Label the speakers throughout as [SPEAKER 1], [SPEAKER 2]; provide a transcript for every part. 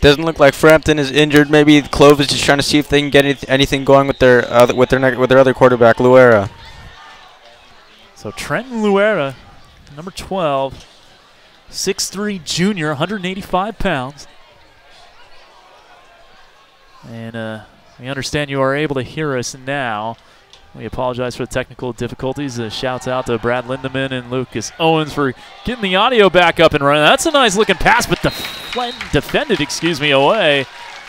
[SPEAKER 1] Doesn't look like Frampton is injured. Maybe Clovis is just trying to see if they can get anything going with their other quarterback, Luera.
[SPEAKER 2] So Trenton Luera, number 12, 6'3" junior, 185 pounds. And we understand you are able to hear us now. We apologize for the technical difficulties. Shouts out to Brad Lindemann and Lucas Owens for getting the audio back up and running. That's a nice looking pass, but defended away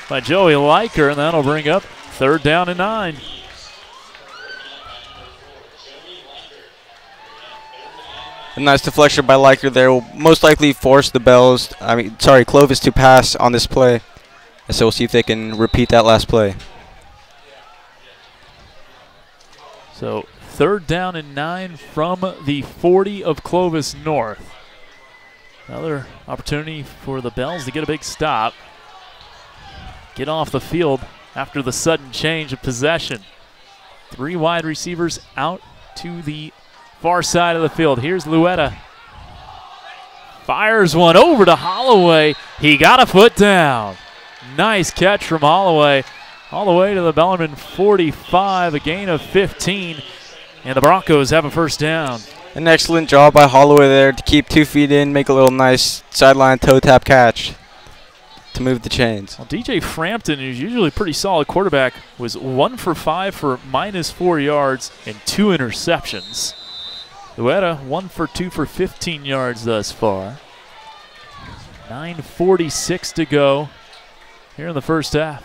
[SPEAKER 2] by Joey Liker, and that'll bring up 3rd down and 9.
[SPEAKER 1] A nice deflection by Liker there will most likely force the Clovis to pass on this play. And so we'll see if they can repeat that last play.
[SPEAKER 2] So 3rd down and 9 from the 40 of Clovis North. Another opportunity for the Bells to get a big stop. Get off the field after the sudden change of possession. 3 wide receivers out to the far side of the field. Here's Luetta. Fires one over to Holloway. He got a foot down. Nice catch from Holloway. All the way to the Bellarmine 45, a gain of 15. And the Broncos have a 1st down.
[SPEAKER 1] An excellent job by Holloway there to keep 2 feet in, make a little nice sideline toe tap catch to move the chains.
[SPEAKER 2] Well, DJ Frampton, who's usually a pretty solid quarterback, was 1 for 5 for -4 yards and 2 interceptions. Luetta 1 for 2 for 15 yards thus far. 9:46 to go here in the 1st half.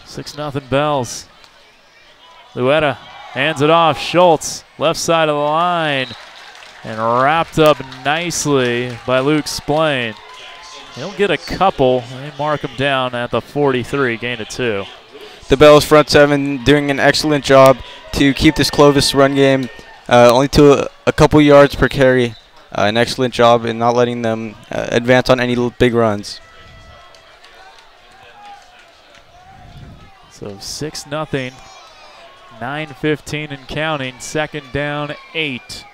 [SPEAKER 2] 6-0 Bells. Luetta hands it off. Schultz, left side of the line, and wrapped up nicely by Luke Splain. He'll get a couple. They mark him down at the 43, gain of 2.
[SPEAKER 1] The Bells front 7 doing an excellent job to keep this Clovis run game only to a couple yards per carry. An excellent job in not letting them advance on any big runs.
[SPEAKER 2] So 6-0, 9:15 and counting, 2nd down, 8.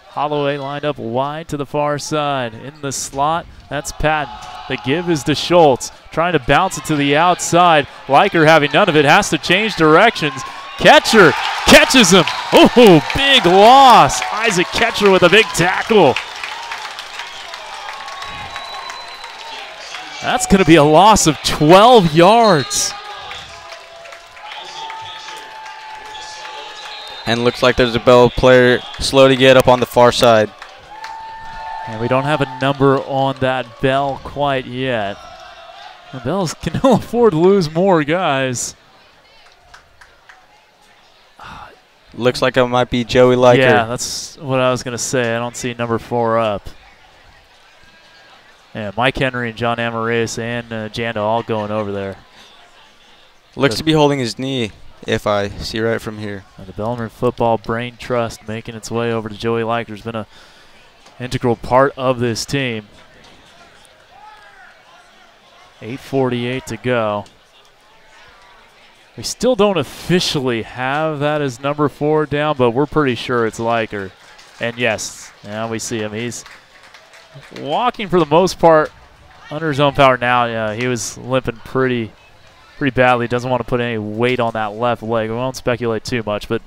[SPEAKER 2] Holloway lined up wide to the far side. In the slot, that's Patton. The give is to Schultz, trying to bounce it to the outside. Liker having none of it, has to change directions. Ketcher catches him. Oh, big loss. Isaac Ketcher with a big tackle. That's going to be a loss of 12 yards.
[SPEAKER 1] And looks like there's a Bell player slow to get up on the far side.
[SPEAKER 2] And we don't have a number on that Bell quite yet. The Bells can afford to lose more guys.
[SPEAKER 1] Looks like it might be Joey Liker.
[SPEAKER 2] Yeah, that's what I was going to say. I don't see number 4 up. Yeah, Mike Henry and John Amaris and Janda all going over there.
[SPEAKER 1] Looks to be holding his knee, if I see right from here.
[SPEAKER 2] And the Bellarmine Football Brain Trust making its way over to Joey Liker. Has been an integral part of this team. 8:48 to go. We still don't officially have that as number 4 down, but we're pretty sure it's Liker. And yes, now we see him. He's walking for the most part under his own power now. Yeah, he was limping pretty badly. Doesn't want to put any weight on that left leg. We won't speculate too much, but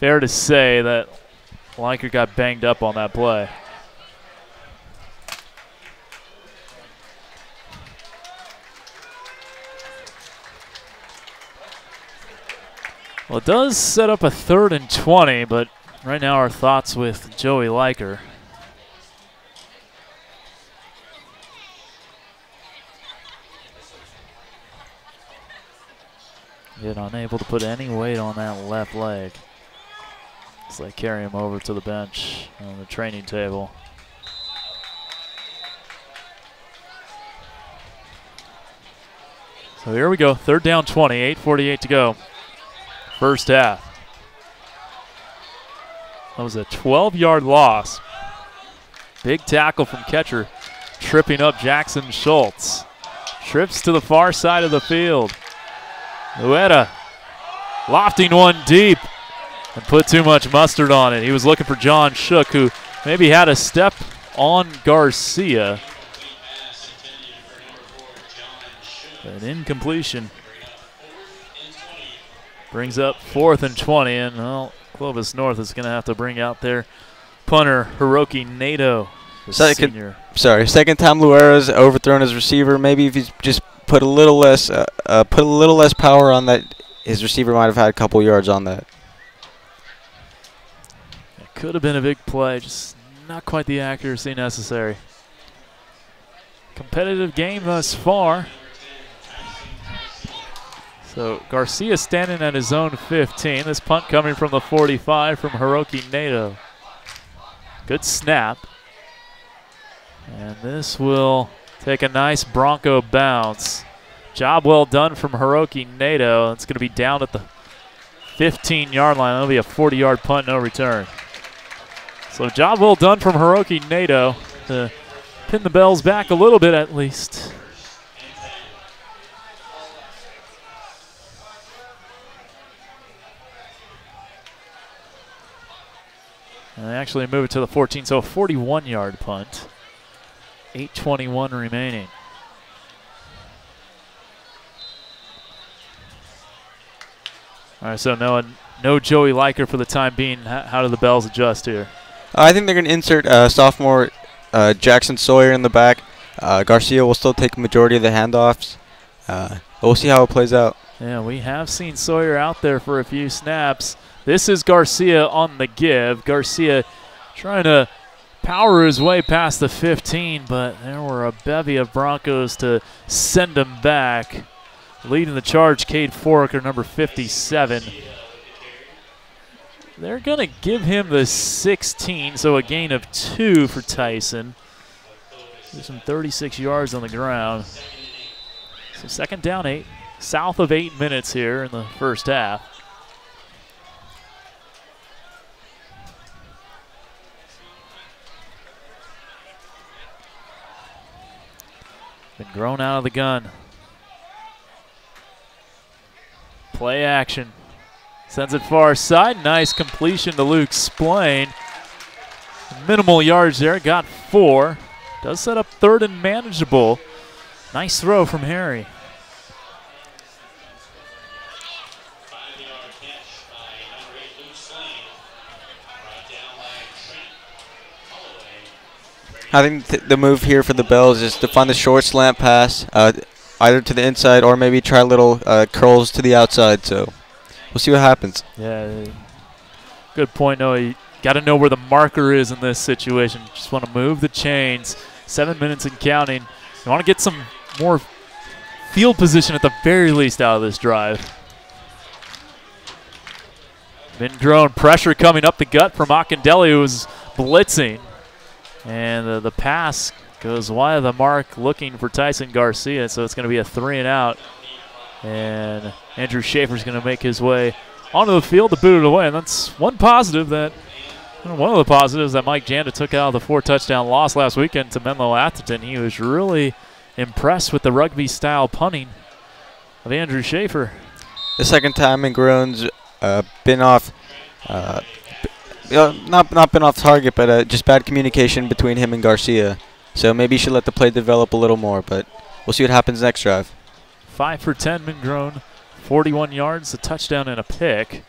[SPEAKER 2] fair to say that Liker got banged up on that play. Well, it does set up a 3rd and 20, but right now our thoughts with Joey Liker. Yet unable to put any weight on that left leg. So they carry him over to the bench on the training table. So here we go, 3rd down 20, 8:48 to go. 1st half. That was a 12-yard loss. Big tackle from Ketcher, tripping up Jackson Schultz. Trips to the far side of the field. Luetta lofting one deep and put too much mustard on it. He was looking for John Shook, who maybe had a step on Garcia. An incompletion. Brings up 4th and 20, and well, Clovis North is going to have to bring out their punter, Hiroki Nato, the senior.
[SPEAKER 1] Second time Luera's overthrown his receiver. Maybe if he's just put a little less power on that, his receiver might have had a couple yards on that.
[SPEAKER 2] It could have been a big play, just not quite the accuracy necessary. Competitive game thus far. So Garcia standing at his own 15. This punt coming from the 45 from Hiroki Nato. Good snap. And this will take a nice Bronco bounce. Job well done from Hiroki Nato. It's going to be down at the 15-yard line. That'll be a 40-yard punt, no return. So job well done from Hiroki Nato to pin the Bells back a little bit at least. And they actually move it to the 14, so a 41-yard punt. 8:21 remaining. All right, so no Joey Liker for the time being. How do the Bells adjust here?
[SPEAKER 1] I think they're going to insert sophomore Jackson Sawyer in the back. Garcia will still take a majority of the handoffs. We'll see how it plays out.
[SPEAKER 2] Yeah, we have seen Sawyer out there for a few snaps. This is Garcia on the give. Garcia trying to power his way past the 15, but there were a bevy of Broncos to send him back. Leading the charge, Cade Foraker, number 57. They're going to give him the 16, so a gain of 2 for Tyson. There's some 36 yards on the ground. So second down 8, south of 8 minutes here in the first half. Been grown out of the gun. Play action. Sends it far side. Nice completion to Luke Splain. Minimal yards there. Got 4. Does set up 3rd and manageable. Nice throw from Harry.
[SPEAKER 1] I think the move here for the Bells is to find the short slant pass, either to the inside or maybe try little curls to the outside. So we'll see what happens.
[SPEAKER 2] Yeah, good point, Noah. You got to know where the marker is in this situation. Just want to move the chains. 7 minutes and counting. You want to get some more field position at the very least out of this drive. Been drone pressure coming up the gut from Akindele, who was blitzing. And the pass goes wide of the mark looking for Tyson Garcia, so it's going to be a 3 and out. And Andrew Schaefer's going to make his way onto the field to boot it away. And that's one of the positives that Mike Janda took out of the 4-touchdown loss last weekend to Menlo Atherton. He was really impressed with the rugby-style punting of Andrew Schaefer.
[SPEAKER 1] The second time in Groan's been off, not been off target, but just bad communication between him and Garcia. So maybe you should let the play develop a little more, but we'll see what happens next drive.
[SPEAKER 2] 5 for 10, Mingrone, 41 yards, a touchdown and a pick.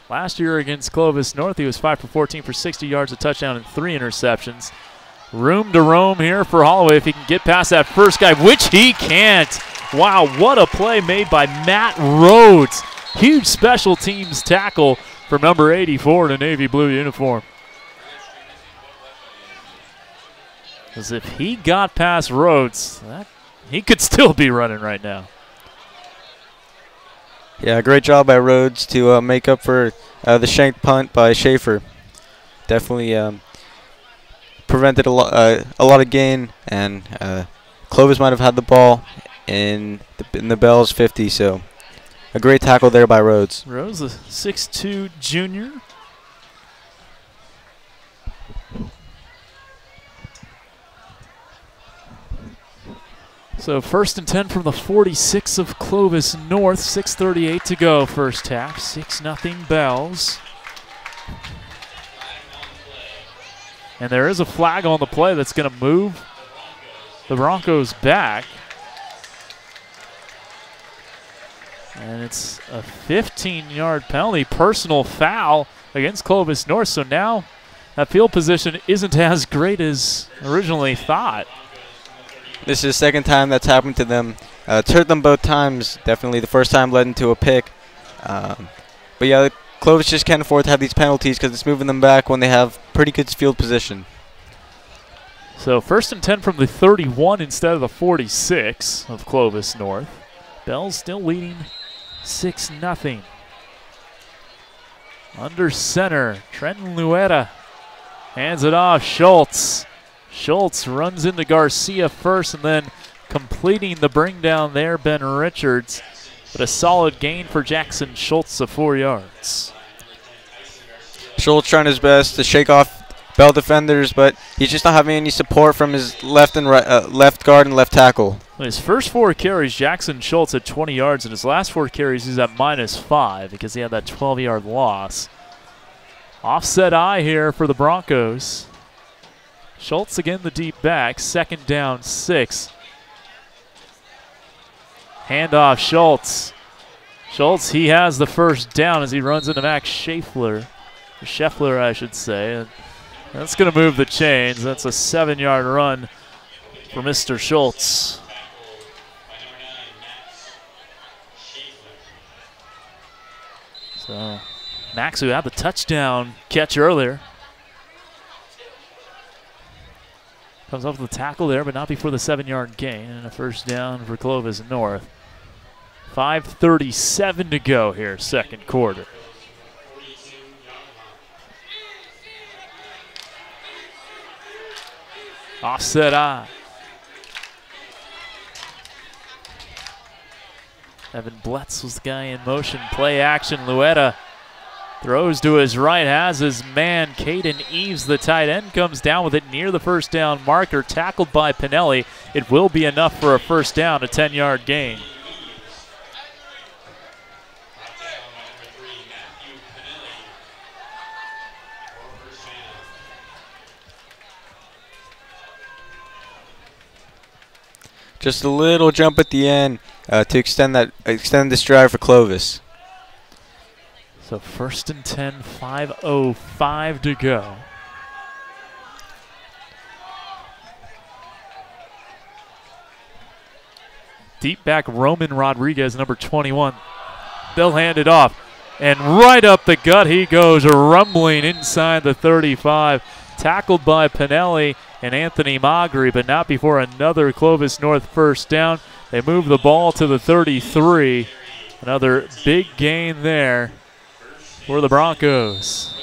[SPEAKER 2] Last year against Clovis North, he was 5 for 14 for 60 yards, a touchdown and 3 interceptions. Room to roam here for Holloway if he can get past that first guy, which he can't. Wow, what a play made by Matt Rhodes. Huge special teams tackle from number 84 in a navy blue uniform. Because if he got past Rhodes, he could still be running right now.
[SPEAKER 1] Yeah, great job by Rhodes to make up for the shanked punt by Schaefer. Definitely prevented a lot of gain, and Clovis might have had the ball in the Bells 50, so a great tackle there by Rhodes.
[SPEAKER 2] Rhodes, a 6'2" junior. So 1st and 10 from the 46 of Clovis North. 6:38 to go first half. 6-0 Bells. And there is a flag on the play that's going to move the Broncos back. And it's a 15-yard penalty, personal foul against Clovis North. So now that field position isn't as great as originally thought.
[SPEAKER 1] This is the second time that's happened to them. It's hurt them both times. Definitely the first time led into a pick. But yeah, Clovis just can't afford to have these penalties because it's moving them back when they have pretty good field position.
[SPEAKER 2] So 1st and 10 from the 31 instead of the 46 of Clovis North. Bell's still leading 6-0. Under center, Trenton Luetta hands it off. Schultz. Schultz runs into Garcia first and then completing the bring down there, Ben Richards. But a solid gain for Jackson Schultz of 4 yards.
[SPEAKER 1] Schultz trying his best to shake off Bell defenders, but he's just not having any support from his left and right, left guard and left tackle.
[SPEAKER 2] His first 4 carries, Jackson Schultz at 20 yards, and his last 4 carries, he's at -5 because he had that 12-yard loss. Offset eye here for the Broncos. Schultz again the deep back, 2nd down 6. Handoff Schultz. Schultz, he has the first down as he runs into Max Scheffler. Scheffler, I should say. And that's going to move the chains. That's a 7-yard run for Mr. Schultz. So Max, who had the touchdown catch earlier, comes up with the tackle there, but not before the 7-yard gain, and a first down for Clovis North. 5:37 to go here, second quarter. Offset eye. Evan Bletz was the guy in motion. Play action. Luetta throws to his right, has his man. Caden Eves, the tight end, comes down with it near the first down marker. Tackled by Pinelli. It will be enough for a first down, a 10-yard gain.
[SPEAKER 1] Just a little jump at the end to extend this drive for Clovis.
[SPEAKER 2] So 1st and 10, 5:05 to go. Deep back Roman Rodriguez, number 21. They'll hand it off. And right up the gut he goes, rumbling inside the 35. Tackled by Pinelli and Anthony Magri, but not before another Clovis North first down. They move the ball to the 33. Another big gain there for the Broncos.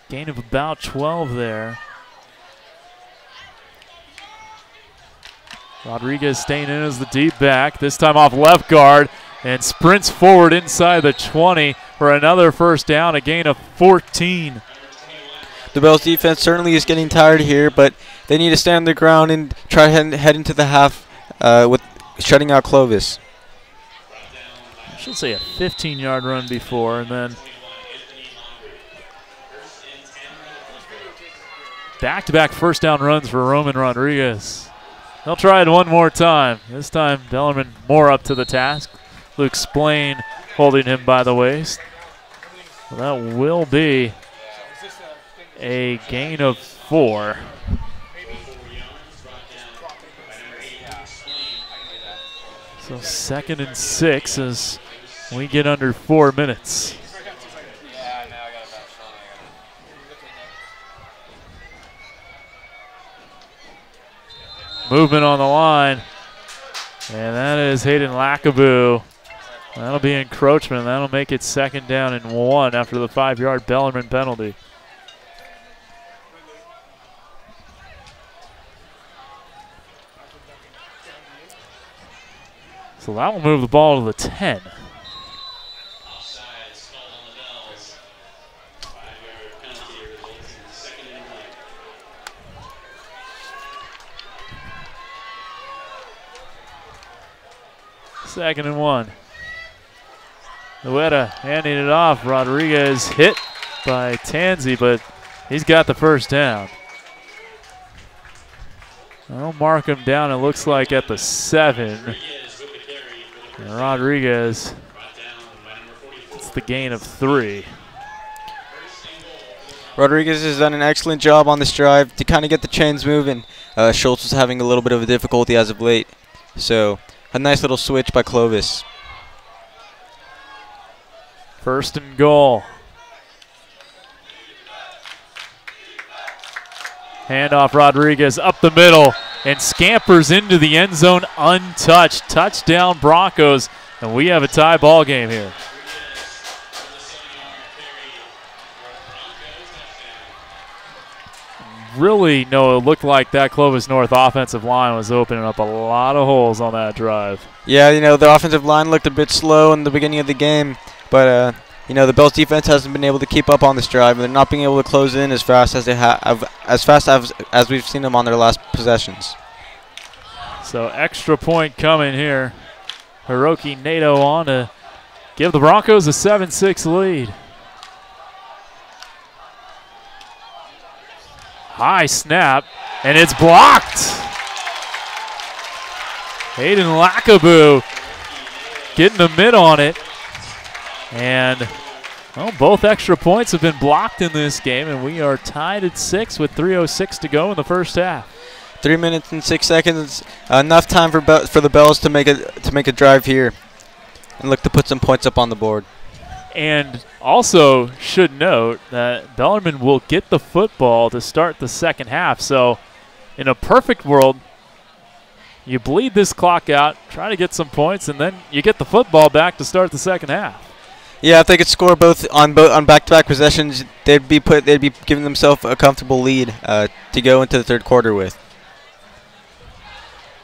[SPEAKER 2] Gain of about 12 there. Rodriguez staying in as the deep back, this time off left guard, and sprints forward inside the 20 for another first down, a gain of 14.
[SPEAKER 1] The Bells defense certainly is getting tired here, but they need to stand their ground and try to head into the half with shutting out Clovis.
[SPEAKER 2] I should say a 15-yard run before, and then back-to-back first down runs for Roman Rodriguez. They'll try it one more time. This time, Bellarmine more up to the task. Luke Splain holding him by the waist. Well, that will be a gain of 4. So 2nd and 6 as we get under 4 minutes. Movement on the line, and that is Hayden Lackaboo. That'll be encroachment. That'll make it 2nd down and 1 after the 5-yard Bellarmine penalty. So that will move the ball to the 10. Second and 1. Luetta handing it off. Rodriguez hit by Tansey, but He's got the first down. I'll mark him down, it looks like, at the 7. And Rodriguez, it's the gain of 3.
[SPEAKER 1] Rodriguez has done an excellent job on this drive to kind of get the chains moving. Schultz was having a little bit of a difficulty as of late. So a nice little switch by Clovis.
[SPEAKER 2] First and goal. Handoff Rodriguez up the middle and scampers into the end zone untouched. Touchdown Broncos, and we have a tie ball game here. Really, no, it looked like that Clovis North offensive line was opening up a lot of holes on that drive.
[SPEAKER 1] Yeah, the offensive line looked a bit slow in the beginning of the game, but the Bells defense hasn't been able to keep up on this drive. They're not being able to close in as fast as they have, as we've seen them on their last possessions.
[SPEAKER 2] So extra point coming here. Hiroki Nato on to give the Broncos a 7-6 lead. High snap, and it's blocked. Hayden Lakabu getting the mid on it. And both extra points have been blocked in this game, and we are tied at 6 with 3:06 to go in the first half.
[SPEAKER 1] 3 minutes and 6 seconds, enough time for the Bells to make a drive here, and look to put some points up on the board.
[SPEAKER 2] And also should note that Bellarmine will get the football to start the second half. So in a perfect world, you bleed this clock out, try to get some points, and then you get the football back to start the second half.
[SPEAKER 1] Yeah, if they could score both on back-to-back possessions, they'd be giving themselves a comfortable lead to go into the third quarter with.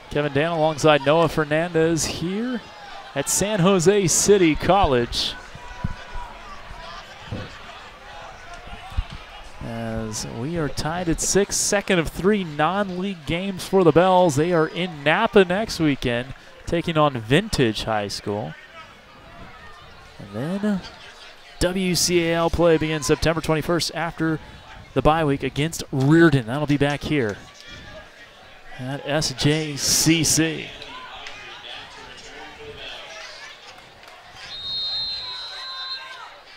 [SPEAKER 2] Kevin Dan alongside Noah Fernandez here at San Jose City College. As we are tied at 6, second of 3 non-league games for the Bells. They are in Napa next weekend, taking on Vintage High School. And then WCAL play begins September 21st after the bye week against Reardon. That'll be back here at SJCC.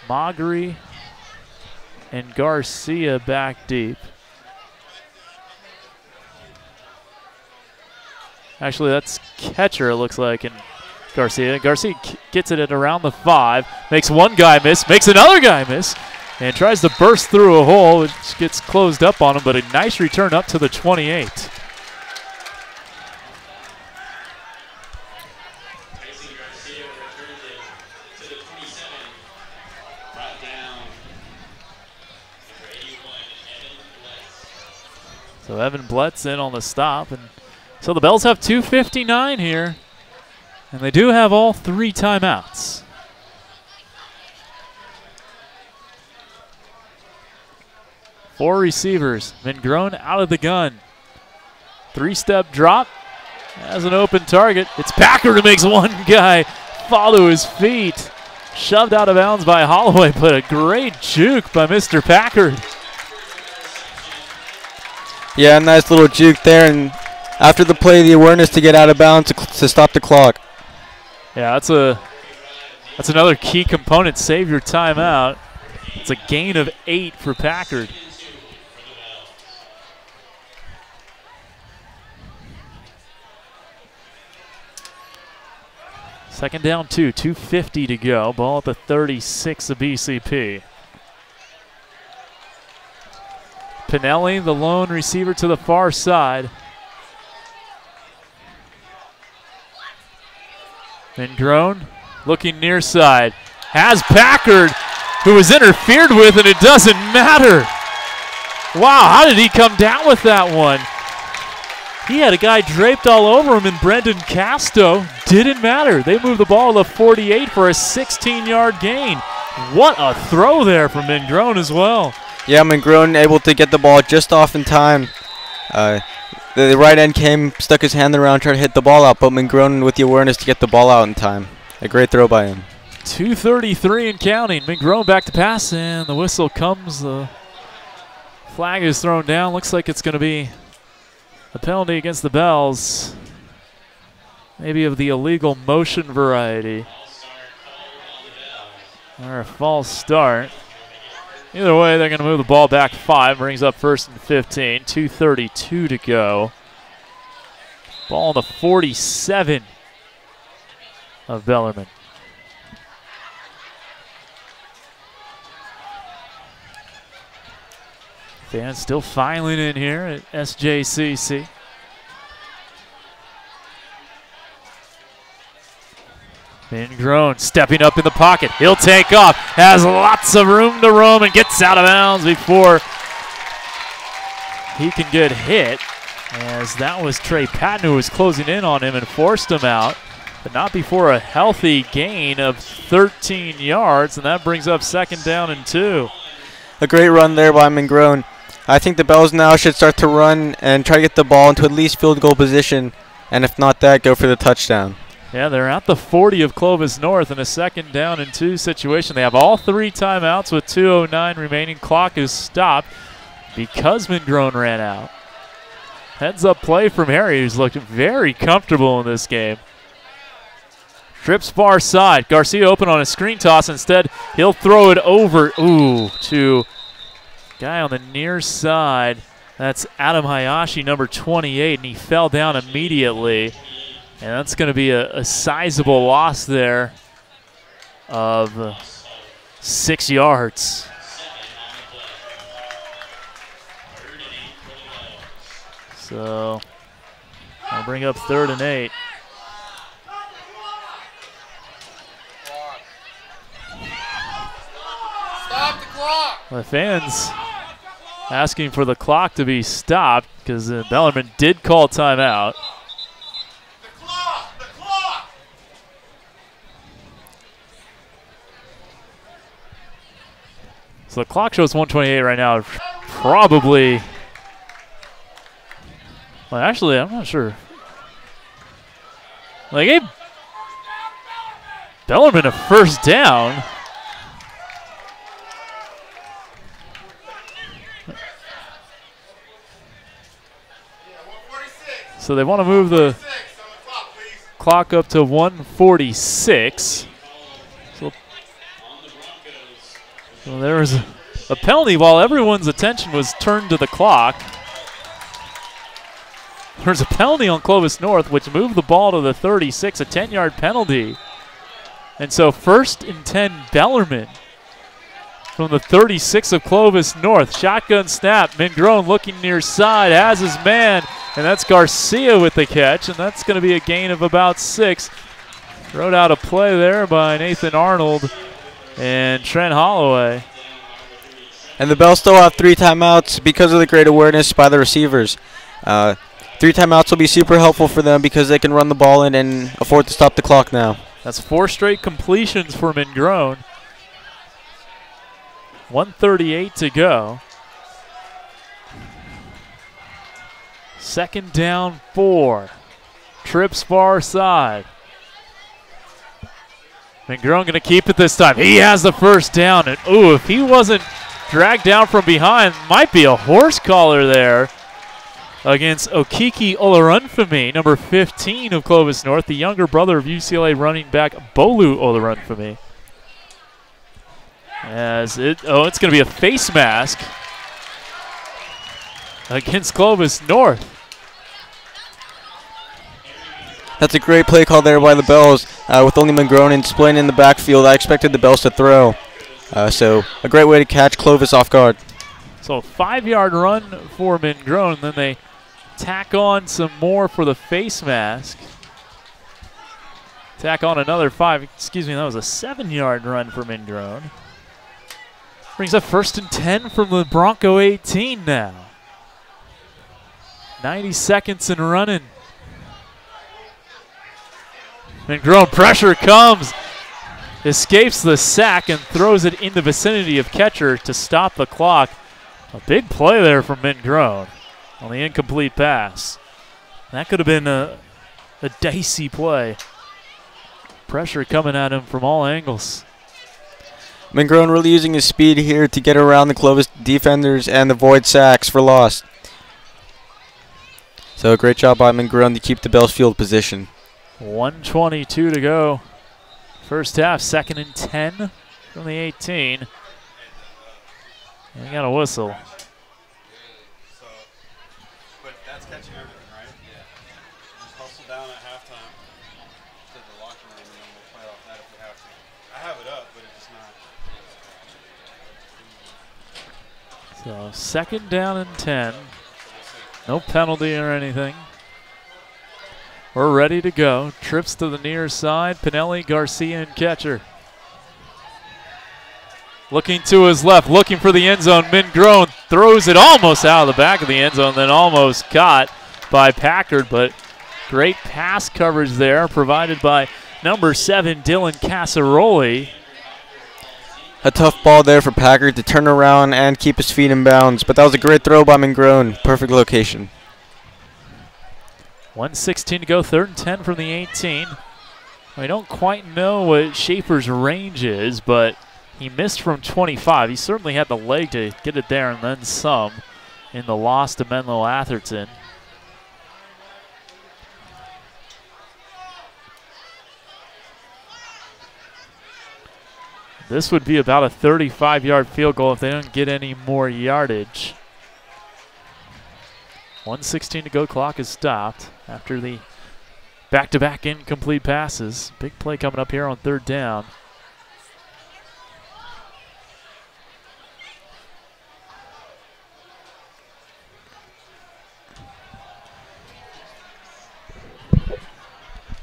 [SPEAKER 2] Magri and Garcia back deep. Actually, that's catcher, it looks like, and Garcia. Garcia gets it at around the 5, makes one guy miss, makes another guy miss, and tries to burst through a hole, which gets closed up on him, but a nice return up to the 28. So Evan Bletz in on the stop, and so the Bells have 2:59 here, and they do have all 3 timeouts. Four receivers. Mingrone out of the gun. 3-step drop. Has an open target. It's Packard who makes one guy fall to his feet. Shoved out of bounds by Holloway, but a great juke by Mr. Packard.
[SPEAKER 1] Yeah, nice little juke there, and after the play, the awareness to get out of bounds to stop the clock.
[SPEAKER 2] Yeah, that's another key component. Save your timeout. It's a gain of 8 for Packard. Second down 2, 2:50 to go. Ball at the 36 of BCP. Pinelli, the lone receiver to the far side. Mingrone looking near side. Has Packard, who was interfered with, and it doesn't matter. Wow, how did he come down with that one? He had a guy draped all over him, and Brendan Casto. Didn't matter. They moved the ball to 48 for a 16-yard gain. What a throw there from Mingrone as well.
[SPEAKER 1] Yeah, Mingrone able to get the ball just off in time. The right end came, stuck his hand around, tried to hit the ball out, but Mingrone with the awareness to get the ball out in time. A great throw by him.
[SPEAKER 2] 2:33 and counting. Mingrone back to pass, and the whistle comes. The Flag is thrown down. Looks like it's going to be a penalty against the Bells. Maybe of the illegal motion variety. Or a false start. Either way, they're going to move the ball back 5. Brings up 1st and 15. 2:32 to go. Ball on the 47 of Bellarmine. Fans still filing in here at SJCC. Ingrown stepping up in the pocket. He'll take off. Has lots of room to roam and gets out of bounds before he can get hit. As that was Trey Patton who was closing in on him and forced him out. But not before a healthy gain of 13 yards. And that brings up 2nd down and 2.
[SPEAKER 1] A great run there by Mingrone. I think the Bells now should start to run and try to get the ball into at least field goal position. And if not that, go for the touchdown.
[SPEAKER 2] Yeah, they're at the 40 of Clovis North in a 2nd down and 2 situation. They have all 3 timeouts with 2:09 remaining. Clock is stopped because Mingrone ran out. Heads up play from Harry, who's looked very comfortable in this game. Trips far side. Garcia open on a screen toss. Instead, he'll throw it over to guy on the near side. That's Adam Hayashi, number 28, and he fell down immediately. And that's going to be a sizable loss there of 6 yards. So I'll bring up 3rd and 8.
[SPEAKER 3] Stop the clock.
[SPEAKER 2] The fans asking for the clock to be stopped because Bellarmine did call timeout.
[SPEAKER 3] The clock.
[SPEAKER 2] So the clock shows 1:28 right now. Probably. Well, actually, I'm not sure. They gave Bellarmine a 1st down. So they want to move the clock up to 1:46. So there was a penalty while everyone's attention was turned to the clock. There's a penalty on Clovis North, which moved the ball to the 36, a 10-yard penalty. And so 1st and 10 Bellarmine from the 36 of Clovis North. Shotgun snap. Mingrone looking near side, has his man, and that's Garcia with the catch, and that's going to be a gain of about 6. Wrote out a play there by Nathan Arnold and Trent Holloway.
[SPEAKER 1] And the Bells still have 3 timeouts because of the great awareness by the receivers. 3 timeouts will be super helpful for them because they can run the ball in and afford to stop the clock now.
[SPEAKER 2] That's 4 straight completions for Mingrone. 1:38 to go. 2nd down 4. Trips far side. Mingrone going to keep it this time. He has the 1st down. And if he wasn't dragged down from behind, might be a horse collar there against Okiki Olorunfemi, number 15 of Clovis North, the younger brother of UCLA running back Bolu Olorunfemi. It's going to be a face mask against Clovis North.
[SPEAKER 1] That's a great play call there by the Bells. With only Mingrone and Splin in the backfield, I expected the Bells to throw. So a great way to catch Clovis off guard.
[SPEAKER 2] So a 5-yard run for Mingrone, and then they tack on some more for the face mask. Tack on another 5. Excuse me, that was a 7-yard run for Mingrone. Brings up 1st and 10 from the Bronco 18 now. 90 seconds and running. Mingrone, pressure comes. Escapes the sack and throws it in the vicinity of catcher to stop the clock. A big play there from Mingrone on the incomplete pass. That could have been a dicey play. Pressure coming at him from all angles.
[SPEAKER 1] Mangrone really using his speed here to get around the Clovis defenders and avoid sacks for loss. So great job by Mangrone to keep the Bells field position.
[SPEAKER 2] 1:22 to go. First half, 2nd and 10 from the 18. And he got a whistle.
[SPEAKER 4] So, but that's catching everything, right? Yeah. Just hustle down at halftime to the locker room, and then we'll play off that if we have to. I have it up, but it's just not.
[SPEAKER 2] So 2nd down and 10. No penalty or anything. We're ready to go. Trips to the near side. Pinelli, Garcia, and catcher. Looking to his left, looking for the end zone. Mangrone throws it almost out of the back of the end zone, then almost caught by Packard, but great pass coverage there provided by number 7, Dylan Casaroli.
[SPEAKER 1] A tough ball there for Packard to turn around and keep his feet in bounds, but that was a great throw by Mangrone. Perfect location.
[SPEAKER 2] 1:16 to go, 3rd and 10 from the 18. We don't quite know what Schaefer's range is, but he missed from 25. He certainly had the leg to get it there and then some in the loss to Menlo Atherton. This would be about a 35-yard field goal if they don't get any more yardage. 1:16 to go, clock is stopped after the back-to-back incomplete passes. Big play coming up here on 3rd down.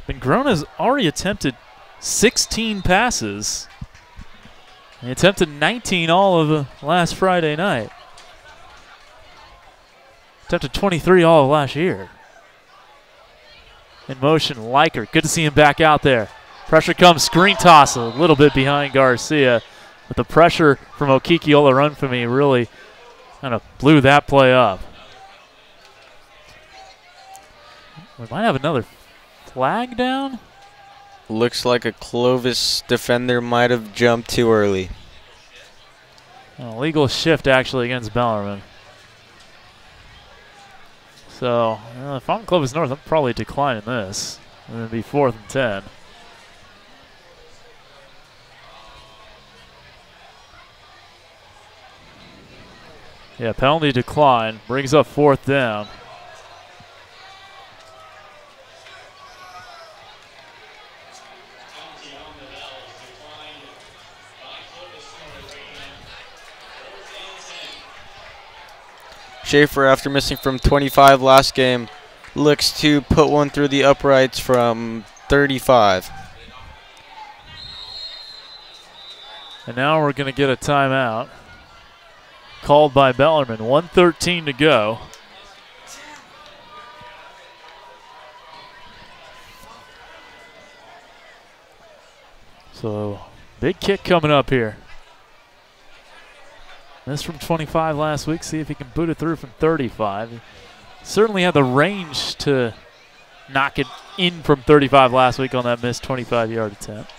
[SPEAKER 2] Mangrone has already attempted 16 passes. He attempted 19 all of last Friday night. Attempted 23 all of last year. In motion, Leiker. Good to see him back out there. Pressure comes, screen toss a little bit behind Garcia. But the pressure from Okiki Olorunfemi really kind of blew that play up. We might have another flag down.
[SPEAKER 1] Looks like a Clovis defender might have jumped too early.
[SPEAKER 2] An illegal shift actually against Bellarmine. So if I'm Clovis North, I'm probably declining this. It's going to be 4th and 10. Yeah, penalty decline. Brings up 4th down.
[SPEAKER 1] Schaefer, after missing from 25 last game, looks to put one through the uprights from 35.
[SPEAKER 2] And now we're going to get a timeout called by Bellarmine. 1:13 to go. So big kick coming up here. This from 25 last week. See if he can boot it through from 35. He certainly had the range to knock it in from 35 last week on that missed 25-yard attempt.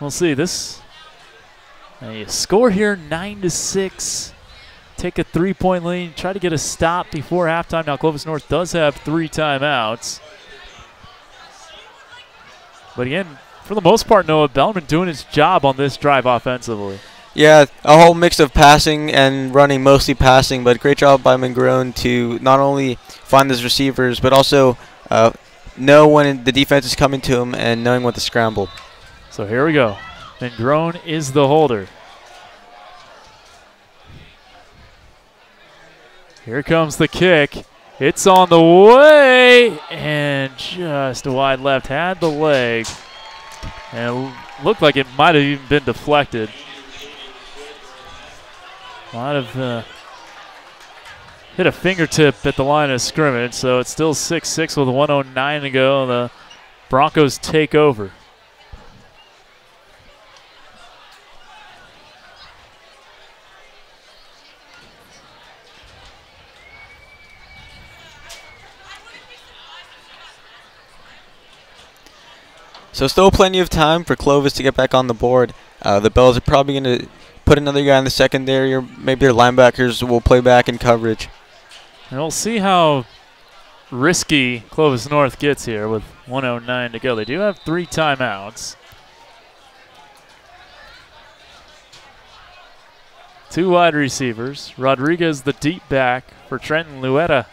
[SPEAKER 2] We'll see. This a score here, 9-6. Take a 3-point lead. Try to get a stop before halftime. Now Clovis North does have 3 timeouts. But again, for the most part, Noah, Bellarmine doing his job on this drive offensively.
[SPEAKER 1] Yeah, a whole mix of passing and running, mostly passing, but great job by Mangrone to not only find his receivers, but also know when the defense is coming to him and knowing when to scramble.
[SPEAKER 2] So here we go. Mangrone is the holder. Here comes the kick. It's on the way, and just wide left, had the leg, and it looked like it might have even been deflected. Might have hit a fingertip at the line of scrimmage, so it's still 6-6 with 1:09 to go. The Broncos take over.
[SPEAKER 1] So still plenty of time for Clovis to get back on the board. The Bells are probably going to put another guy in the secondary, or maybe their linebackers will play back in coverage.
[SPEAKER 2] And we'll see how risky Clovis North gets here with 1:09 to go. They do have 3 timeouts. 2 wide receivers. Rodriguez, the deep back for Trenton Luetta.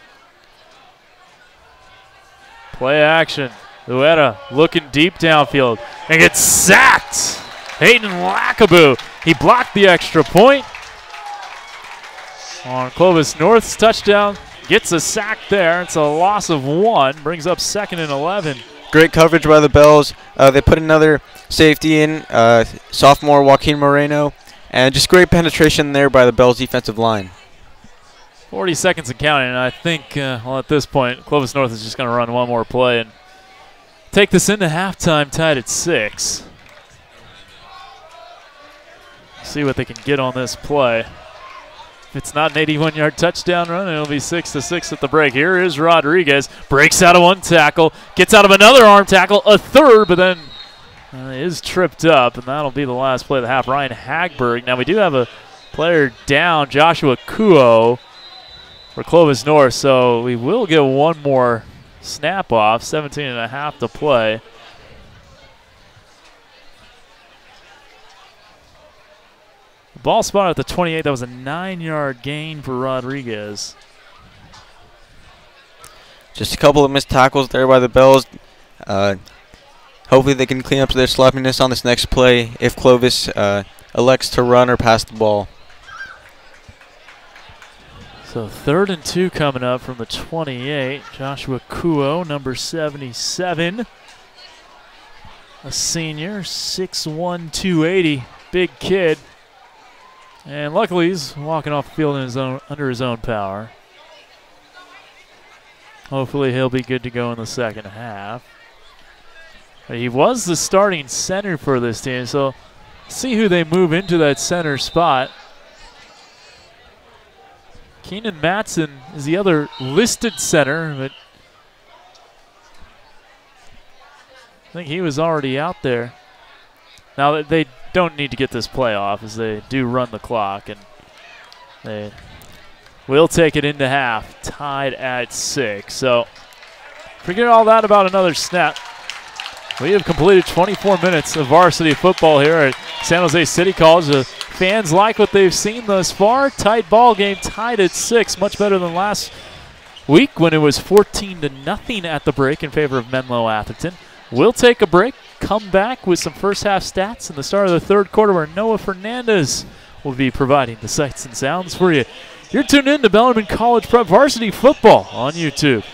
[SPEAKER 2] Play action. Luetta looking deep downfield and gets sacked. Hayden Lackaboo. He blocked the extra point on Clovis North's touchdown. Gets a sack there. It's a loss of 1. Brings up 2nd and 11.
[SPEAKER 1] Great coverage by the Bells. They put another safety in, sophomore Joaquin Moreno, and just great penetration there by the Bells defensive line.
[SPEAKER 2] 40 seconds and counting, and I think, well, at this point, Clovis North is just going to run one more play and take this into halftime tied at 6. See what they can get on this play. If it's not an 81-yard touchdown run, it'll be 6-6 at the break. Here is Rodriguez. Breaks out of 1 tackle. Gets out of another arm tackle. A third, but then is tripped up, and that'll be the last play of the half. Ryan Hagberg. Now we do have a player down, Joshua Kuo, for Clovis North, so we will get one more snap off. 17.5 to play. Ball spot at the 28. That was a 9-yard gain for Rodriguez.
[SPEAKER 1] Just a couple of missed tackles there by the Bells. Hopefully they can clean up their sloppiness on this next play if Clovis elects to run or pass the ball.
[SPEAKER 2] So 3rd and 2 coming up from the 28. Joshua Kuo, number 77. A senior, 6'1", 280. Big kid. And luckily he's walking off the field in his own, under his own power. Hopefully he'll be good to go in the second half. But he was the starting center for this team, so see who they move into that center spot. Keenan Matson is the other listed center, but I think he was already out there. Now they don't need to get this play off as they do run the clock, and they will take it into half, tied at 6. So forget all that about another snap. We have completed 24 minutes of varsity football here at San Jose City College. The fans like what they've seen thus far. Tight ball game, tied at 6, much better than last week when it was 14-0 at the break in favor of Menlo Atherton. We'll take a break, come back with some first half stats in the start of the 3rd quarter where Noah Fernandez will be providing the sights and sounds for you. You're tuned in to Bellarmine College Prep Varsity Football on YouTube.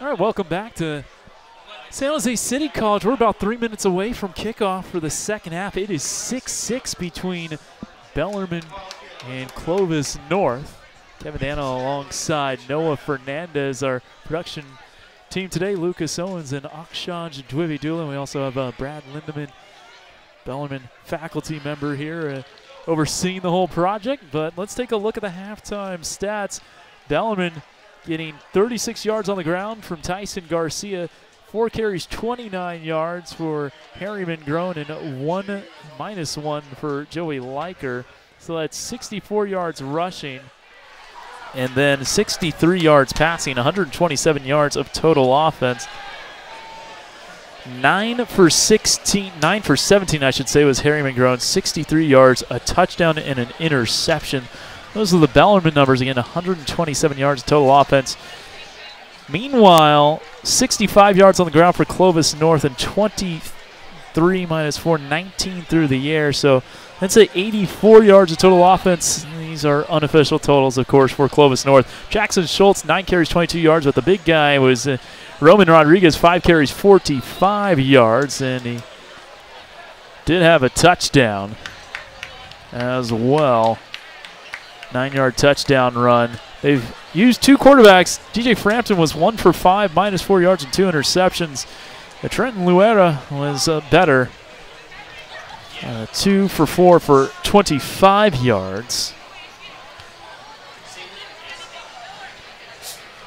[SPEAKER 2] All right, welcome back to San Jose City College. We're about 3 minutes away from kickoff for the second half. It is 6-6 between Bellarmine and Clovis North. Kevin Dana alongside Noah Fernandez, our production team today. Lucas Owens and Akshanj Dwivey-Doolan. We also have Brad Lindeman, Bellarmine faculty member here, overseeing the whole project. But let's take a look at the halftime stats. Bellarmine getting 36 yards on the ground from Tyson Garcia. 4 carries, 29 yards for Harriman Groen, and -1 for Joey Leiker. So that's 64 yards rushing, and then 63 yards passing, 127 yards of total offense. 9 for 17, I should say, was Harriman Groen. 63 yards, a touchdown, and an interception. Those are the Bellarmine numbers. Again, 127 yards of total offense. Meanwhile, 65 yards on the ground for Clovis North, and 23 minus 4, 19 through the air. So that's 84 yards of total offense. These are unofficial totals, of course, for Clovis North. Jackson Schultz, 9 carries, 22 yards, but the big guy was Roman Rodriguez, 5 carries, 45 yards, and he did have a touchdown as well. 9-yard touchdown run. They've used 2 quarterbacks. DJ Frampton was 1 for 5, -4 yards and 2 interceptions. Trenton Luera was better. 2 for 4 for 25 yards.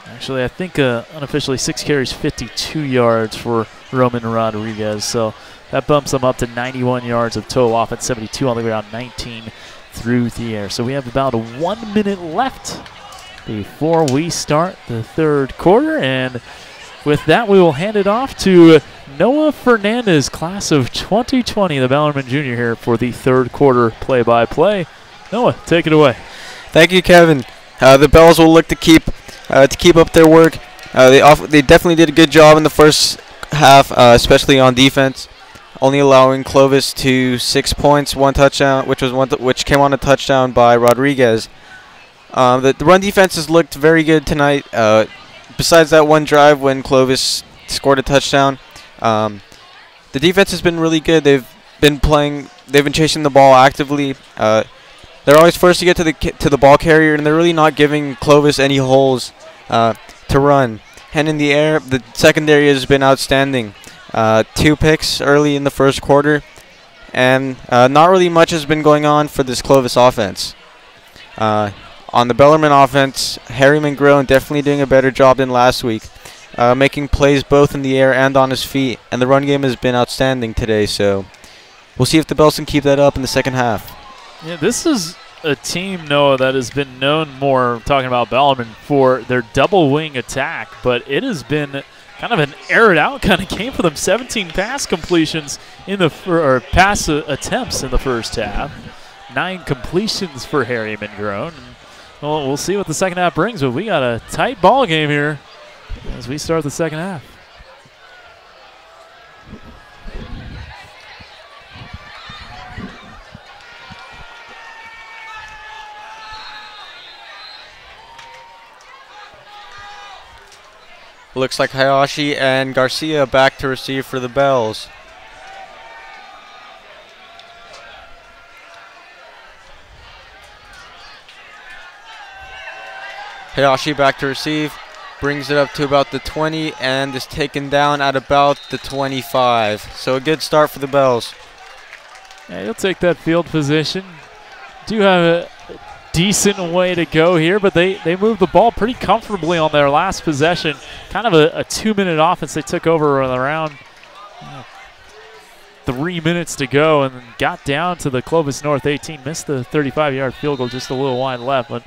[SPEAKER 2] Actually, I think unofficially 6 carries, 52 yards for Roman Rodriguez. So that bumps them up to 91 yards of total offense, 72 on the ground, 19 through the air. So we have about 1 minute left before we start the third quarter. And with that, we will hand it off to Noah Fernandez, class of 2020, the Bellarmine Junior, here for the third quarter play-by-play. Noah, take it away.
[SPEAKER 1] Thank you, Kevin. The Bells will look to keep up their work. They definitely did a good job in the first half, especially on defense, only allowing Clovis to 6 points, 1 touchdown, which came on a touchdown by Rodriguez. The run defense has looked very good tonight. Besides that one drive when Clovis scored a touchdown, the defense has been really good. They've been chasing the ball actively. They're always first to get to the ball carrier, and they're really not giving Clovis any holes to run. And in the air, the secondary has been outstanding. 2 picks early in the first quarter, and not really much has been going on for this Clovis offense. On the Bellarmine offense, Harriman Groen definitely doing a better job than last week, making plays both in the air and on his feet, and the run game has been outstanding today. So we'll see if the Bells can keep that up in the second half.
[SPEAKER 2] Yeah, this is a team, Noah, that has been known more, talking about Bellarmine, for their double wing attack, but it has been kind of an aired out kind of game for them. 17 pass completions or pass attempts in the first half. 9 completions for Harriman Groen. Well, we'll see what the second half brings, but we got a tight ball game here as we start the second half.
[SPEAKER 1] Looks like Hayashi and Garcia back to receive for the Bells. Hayashi back to receive, brings it up to about the 20 and is taken down at about the 25. So a good start for the Bells.
[SPEAKER 2] Yeah, you'll take that field position. Do have a decent way to go here, but they moved the ball pretty comfortably on their last possession. Kind of a 2-minute offense. They took over around 3 minutes to go and got down to the Clovis North 18. Missed the 35-yard field goal, just a little wide left, but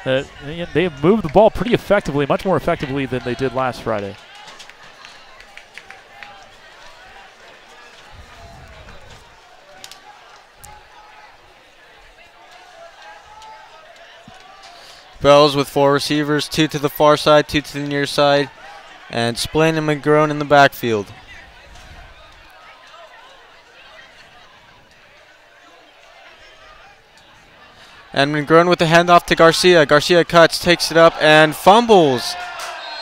[SPEAKER 2] they have moved the ball pretty effectively, much more effectively than they did last Friday.
[SPEAKER 1] Bells with 4 receivers, 2 to the far side, 2 to the near side, and Splain and McGrone in the backfield. And McGrone with the handoff to Garcia. Garcia cuts, takes it up, and fumbles.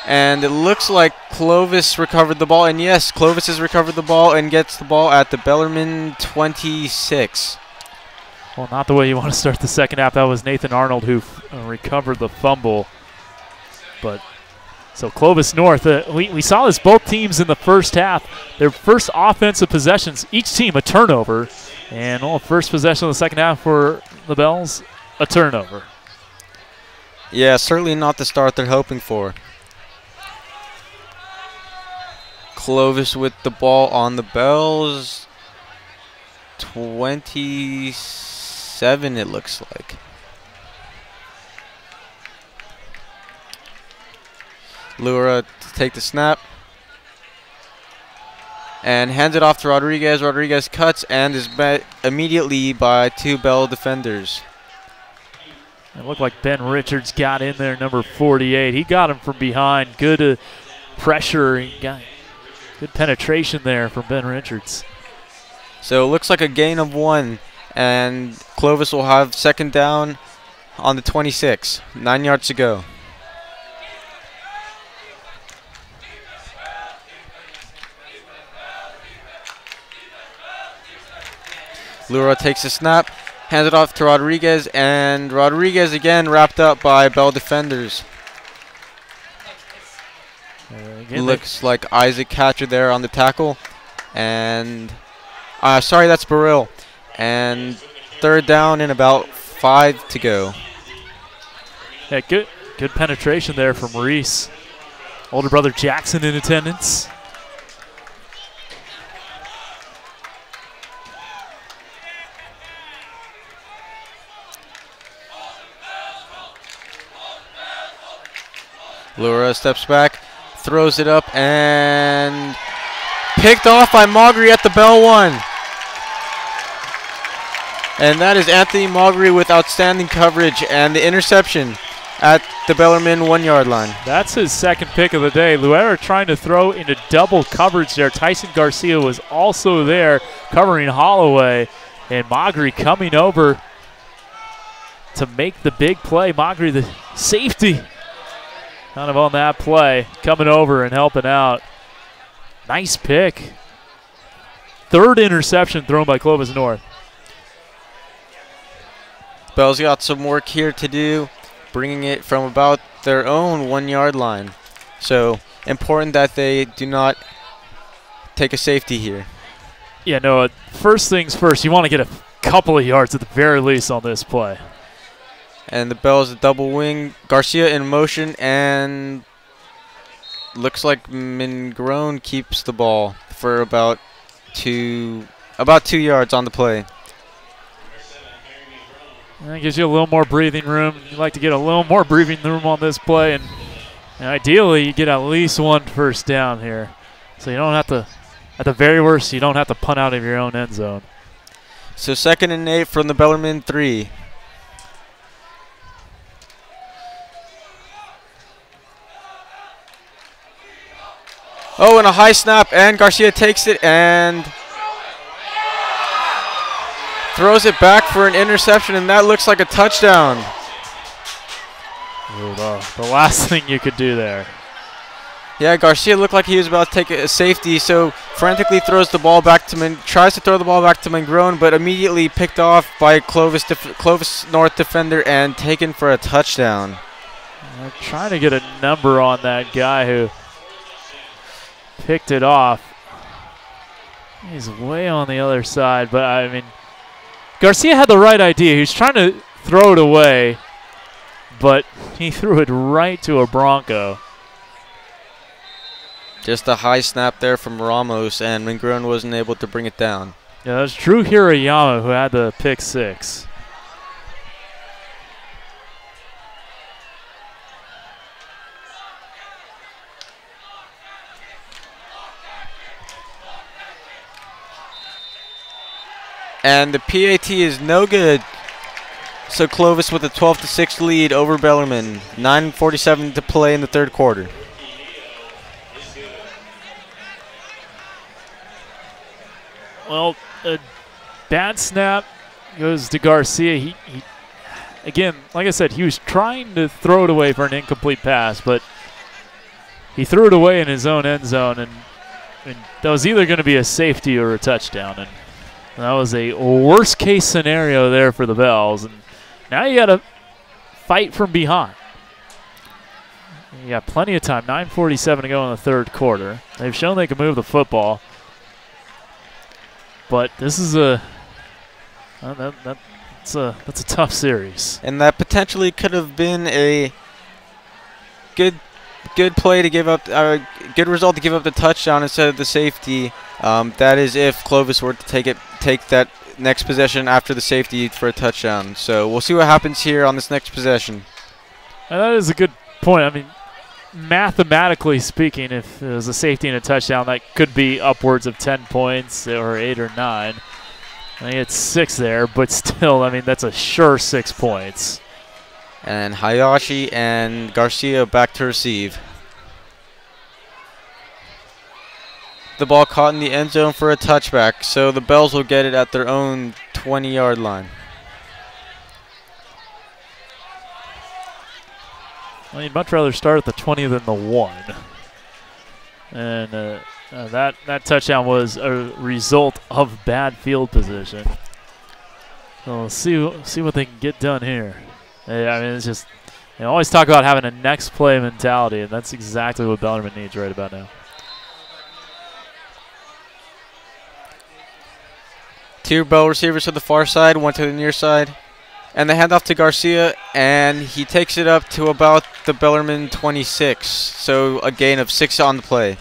[SPEAKER 1] And it looks like Clovis recovered the ball. And yes, Clovis has recovered the ball and gets the ball at the Bellarmine 26.
[SPEAKER 2] Well, not the way you want to start the second half. That was Nathan Arnold who recovered the fumble. But so Clovis North, we saw this both teams in the first half. Their first offensive possessions, each team a turnover. And first possession of the second half for the Bells, a turnover.
[SPEAKER 1] Yeah, certainly not the start they're hoping for. Clovis with the ball on the Bells. 27, it looks like. Lura to take the snap. And hands it off to Rodriguez. Rodriguez cuts and is met immediately by 2 Bell defenders.
[SPEAKER 2] It looked like Ben Richards got in there, number 48. He got him from behind. Good pressure. He got good penetration there from Ben Richards.
[SPEAKER 1] So it looks like a gain of 1. And Clovis will have second down on the 26. 9 yards to go. Lura takes a snap, hands it off to Rodriguez, and Rodriguez again wrapped up by Bell defenders. Looks like Isaac Catcher there on the tackle. And, sorry, that's Burrill. And third down and about 5 to go.
[SPEAKER 2] Yeah, good penetration there from Reese. Older brother Jackson in attendance.
[SPEAKER 1] Lura steps back, throws it up, and picked off by Maugry at the Bell 1. And that is Anthony Maugry with outstanding coverage and the interception at the Bellarmine 1-yard line.
[SPEAKER 2] That's his second pick of the day. Luera trying to throw into double coverage there. Tyson Garcia was also there covering Holloway. And Maugry coming over to make the big play. Maugry, the safety, kind of on that play, coming over and helping out. Nice pick. Third interception thrown by Clovis North.
[SPEAKER 1] Bell's got some work here to do, bringing it from about their own 1-yard line. So important that they do not take a safety here.
[SPEAKER 2] Yeah, no, first things first, you want to get a couple of yards at the very least on this play.
[SPEAKER 1] And the Bells a double wing. Garcia in motion, and looks like Mingrone keeps the ball for about 2 yards on the play.
[SPEAKER 2] That gives you a little more breathing room. You like to get a little more breathing room on this play, and ideally you get at least 1 first down here. So you don't have to, at the very worst, you don't have to punt out of your own end zone.
[SPEAKER 1] So 2nd and 8 from the Bellarmine 3. Oh, and a high snap, and Garcia takes it and throws it back for an interception, and that looks like a touchdown.
[SPEAKER 2] Ooh, the last thing you could do there.
[SPEAKER 1] Yeah, Garcia looked like he was about to take a safety, so frantically throws the ball back to tries to throw the ball back to Mingrone, but immediately picked off by Clovis North defender and taken for a touchdown.
[SPEAKER 2] They're trying to get a number on that guy who picked it off. He's way on the other side, but I mean, Garcia had the right idea. He was trying to throw it away, but he threw it right to a Bronco.
[SPEAKER 1] Just a high snap there from Ramos, and Mingrone wasn't able to bring it down.
[SPEAKER 2] Yeah, that was Drew Hirayama who had the pick 6.
[SPEAKER 1] And the PAT is no good. So Clovis with a 12-6 lead over Bellarmine. 9:47 to play in the third quarter.
[SPEAKER 2] Well, a bad snap goes to Garcia. He again, like I said, he was trying to throw it away for an incomplete pass, but he threw it away in his own end zone, and that was either going to be a safety or a touchdown. And that was a worst-case scenario there for the Bells. And now you got to fight from behind. You got plenty of time, 9:47 to go in the third quarter. They've shown they can move the football. But this is that's a tough series.
[SPEAKER 1] And that potentially could have been a good play to give up, good result to give up the touchdown instead of the safety. That is if Clovis were to take that next possession after the safety for a touchdown. So we'll see what happens here on this next possession.
[SPEAKER 2] And that is a good point. I mean, mathematically speaking, if it was a safety and a touchdown, that could be upwards of 10 points or 8 or 9. I think it's 6 there, but still, I mean, that's a sure 6 points.
[SPEAKER 1] And Hayashi and Garcia back to receive. The ball caught in the end zone for a touchback, so the Bells will get it at their own 20-yard line.
[SPEAKER 2] Well, you'd much rather start at the 20 than the 1. And that touchdown was a result of bad field position. So we'll see what they can get done here. I mean, it's just, they always talk about having a next play mentality, and that's exactly what Bellarmine needs right about now.
[SPEAKER 1] Two Bell receivers to the far side, one to the near side. And the handoff to Garcia, and he takes it up to about the Bellarmine 26. So a gain of 6 on the play.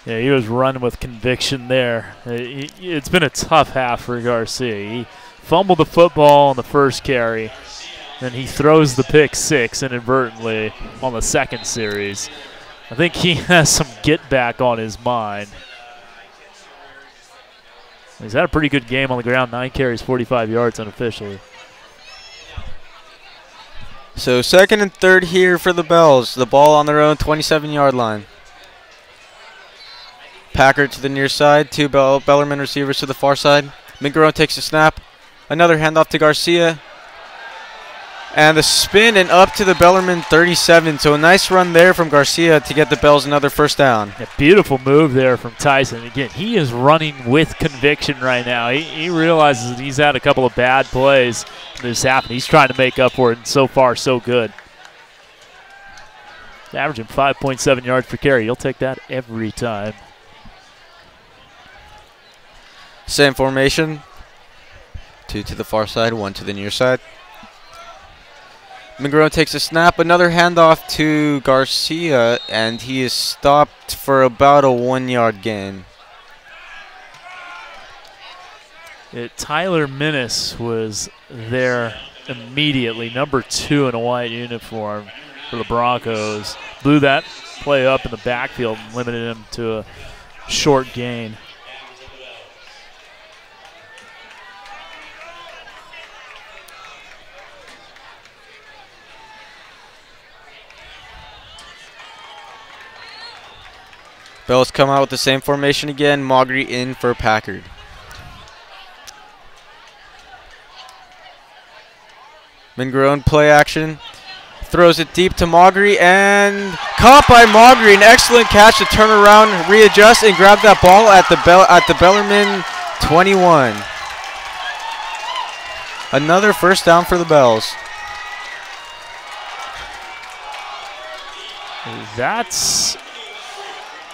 [SPEAKER 2] Yeah, he was running with conviction there. It's been a tough half for Garcia. He fumbled the football on the first carry. Then he throws the pick 6 inadvertently on the second series. I think he has some get back on his mind. He's had a pretty good game on the ground. 9 carries, 45 yards unofficially.
[SPEAKER 1] So 2nd and 3rd here for the Bells. The ball on their own 27-yard line. Packard to the near side. 2 Bellarmine receivers to the far side. Migron takes a snap. Another handoff to Garcia. And the spin and up to the Bellarmine 37. So a nice run there from Garcia to get the Bells another first down.
[SPEAKER 2] A beautiful move there from Tyson. Again, he is running with conviction right now. He realizes that he's had a couple of bad plays. This happened. He's trying to make up for it, and so far, so good. He's averaging 5.7 yards per carry. You'll take that every time.
[SPEAKER 1] Same formation. 2 to the far side, 1 to the near side. Migron takes a snap, another handoff to Garcia, and he is stopped for about a 1-yard gain.
[SPEAKER 2] Tyler Minnis was there immediately, number 2 in a white uniform for the Broncos. Blew that play up in the backfield and limited him to a short gain.
[SPEAKER 1] Bells come out with the same formation again. Maugry in for Packard. Mingron play action. Throws it deep to Maugry and caught by Maugry. An excellent catch to turn around, readjust, and grab that ball at the Bellarmine 21. Another first down for the Bells.
[SPEAKER 2] That's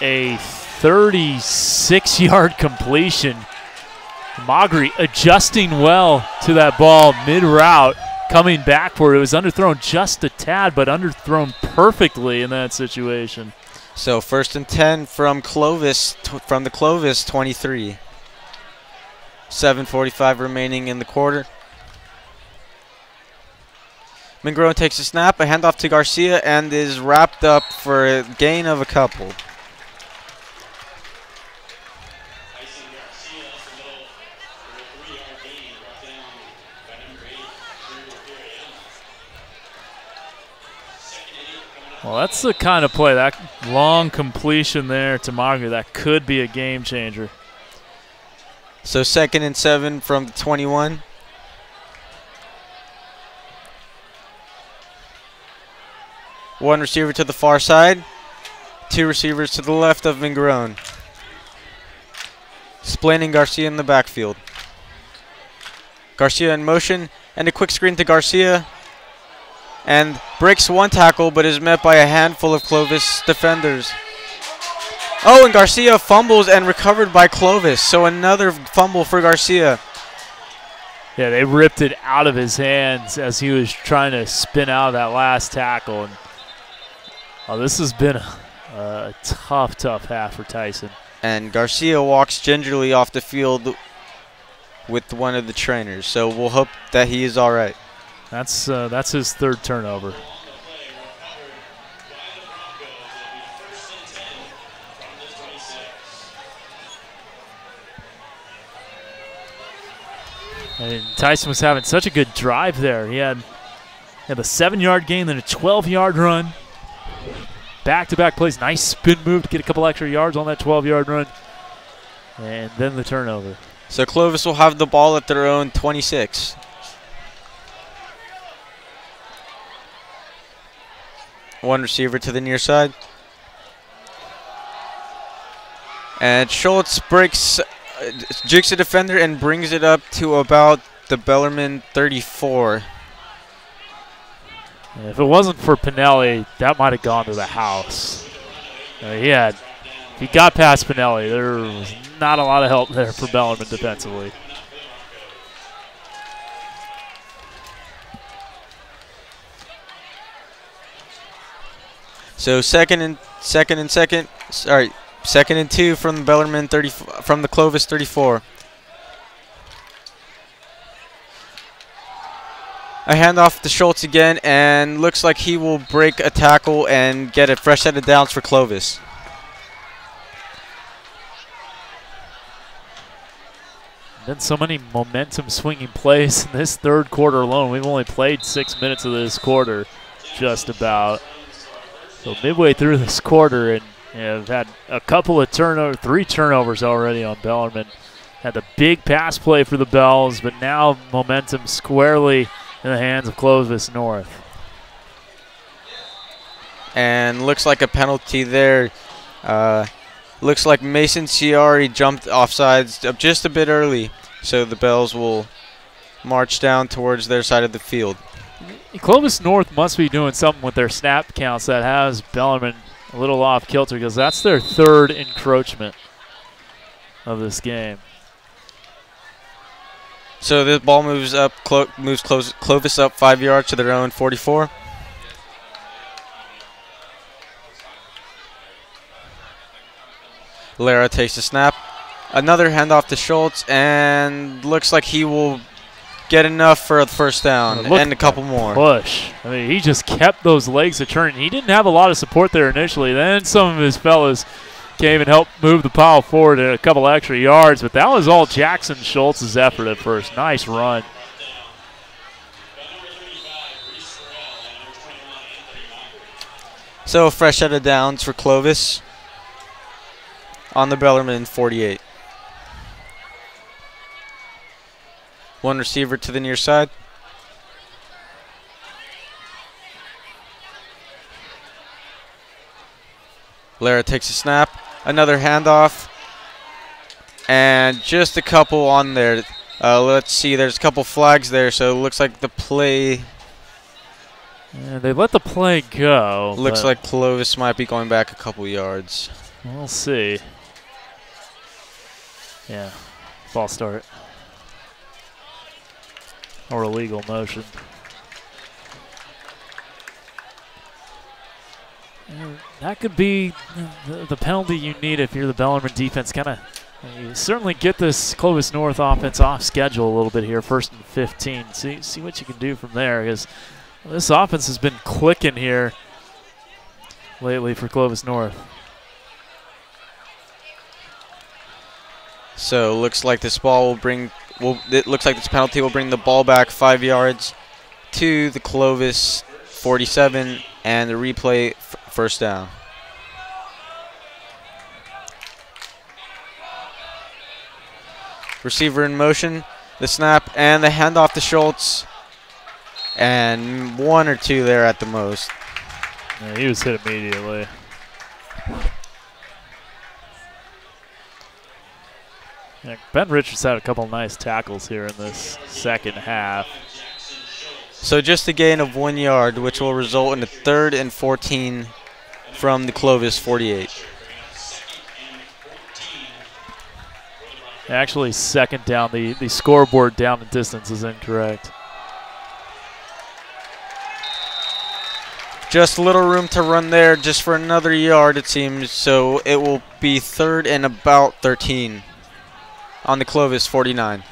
[SPEAKER 2] a 36-yard completion. Maugry adjusting well to that ball mid-route, coming back for it. It was underthrown just a tad, but underthrown perfectly in that situation.
[SPEAKER 1] So 1st and 10 from Clovis, from the Clovis 23. 7:45 remaining in the quarter. Mingron takes a snap, a handoff to Garcia, and is wrapped up for a gain of a couple.
[SPEAKER 2] Well, that's the kind of play, that long completion there to Maugry, that could be a game changer.
[SPEAKER 1] So 2nd and 7 from the 21. One receiver to the far side. two receivers to the left of Vingarone. Splaining Garcia in the backfield. Garcia in motion, and a quick screen to Garcia. And breaks one tackle, but is met by a handful of Clovis defenders. Oh, and Garcia fumbles and recovered by Clovis. So another fumble for Garcia.
[SPEAKER 2] Yeah, they ripped it out of his hands as he was trying to spin out of that last tackle. And, oh, this has been a tough half for Tyson. And
[SPEAKER 1] Garcia walks gingerly off the field with one of the trainers. So we'll hope that he is all right.
[SPEAKER 2] That's his third turnover. And Tyson was having such a good drive there. He had a 7-yard gain, then a 12-yard run. Back-to-back plays. Nice spin move to get a couple extra yards on that 12-yard run. And then the turnover.
[SPEAKER 1] So Clovis will have the ball at their own 26. One receiver to the near side. And Schultz jukes a defender and brings it up to about the Bellarmine 34.
[SPEAKER 2] If it wasn't for Pinelli, that might have gone to the house. If he got past Pinelli, there was not a lot of help there for Bellarmine defensively.
[SPEAKER 1] So second and two from the Bellarmine from the Clovis 34. A handoff to Schultz again, and looks like he will break a tackle and get a fresh set of downs for Clovis.
[SPEAKER 2] Been so many momentum swinging plays in this third quarter alone. We've only played 6 minutes of this quarter, just about. So midway through this quarter, and have had a couple of 3 turnovers already on Bellarmine. Had the big pass play for the Bells, but now momentum squarely in the hands of Clovis North.
[SPEAKER 1] And looks like a penalty there. Looks like Mason Ciari jumped offsides just a bit early, so the Bells will march down towards their side of the field.
[SPEAKER 2] Clovis North must be doing something with their snap counts that has Bellarmine a little off kilter, because that's their 3rd encroachment of this game.
[SPEAKER 1] So the ball moves up, Clovis up 5 yards to their own 44. Lara takes the snap. Another handoff to Schultz, and looks like he will get enough for a first down and a couple more.
[SPEAKER 2] Push. I mean, he just kept those legs a turning. He didn't have a lot of support there initially. Then some of his fellas came and helped move the pile forward a couple extra yards, but that was all Jackson Schultz's effort at first. Nice run.
[SPEAKER 1] So a fresh set of downs for Clovis on the Bellarmine 48. One receiver to the near side. Lara takes a snap. Another handoff. And just a couple on there. Let's see, there's a couple flags there, so it looks like the play...
[SPEAKER 2] Yeah, they let the play go.
[SPEAKER 1] Looks like Clovis might be going back a couple yards.
[SPEAKER 2] We'll see. Yeah, false start. Or illegal motion. And that could be the penalty you need if you're the Bellarmine defense. You certainly get this Clovis North offense off schedule a little bit here, 1st and 15. See what you can do from there, because this offense has been clicking here lately for Clovis North.
[SPEAKER 1] So looks like this penalty will bring the ball back 5 yards to the Clovis 47, and the replay first down. Receiver in motion, the snap, and the handoff to Schultz. And 1 or 2 there at the most.
[SPEAKER 2] Yeah, he was hit immediately. Yeah, Ben Richards had a couple nice tackles here in this second half.
[SPEAKER 1] So just a gain of 1 yard, which will result in a 3rd and 14 from the Clovis 48.
[SPEAKER 2] Actually, second down. The scoreboard down the distance is incorrect.
[SPEAKER 1] Just a little room to run there, just for another yard, it seems. So it will be 3rd and about 13 on the Clovis 49.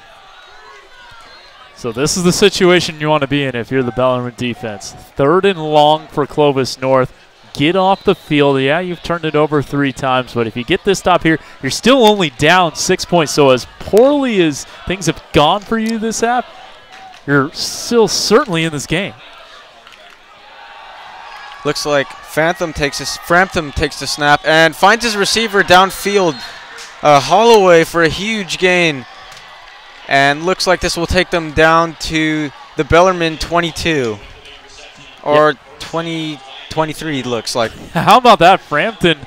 [SPEAKER 2] So this is the situation you want to be in if you're the Bellarmine defense. 3rd and long for Clovis North. Get off the field. Yeah, you've turned it over 3 times, but if you get this stop here, you're still only down 6 points. So as poorly as things have gone for you this half, you're still certainly in this game.
[SPEAKER 1] Looks like Frampton takes the snap and finds his receiver downfield. Holloway for a huge gain. And looks like this will take them down to the Bellarmine 22. Or 23 looks like.
[SPEAKER 2] How about that? Frampton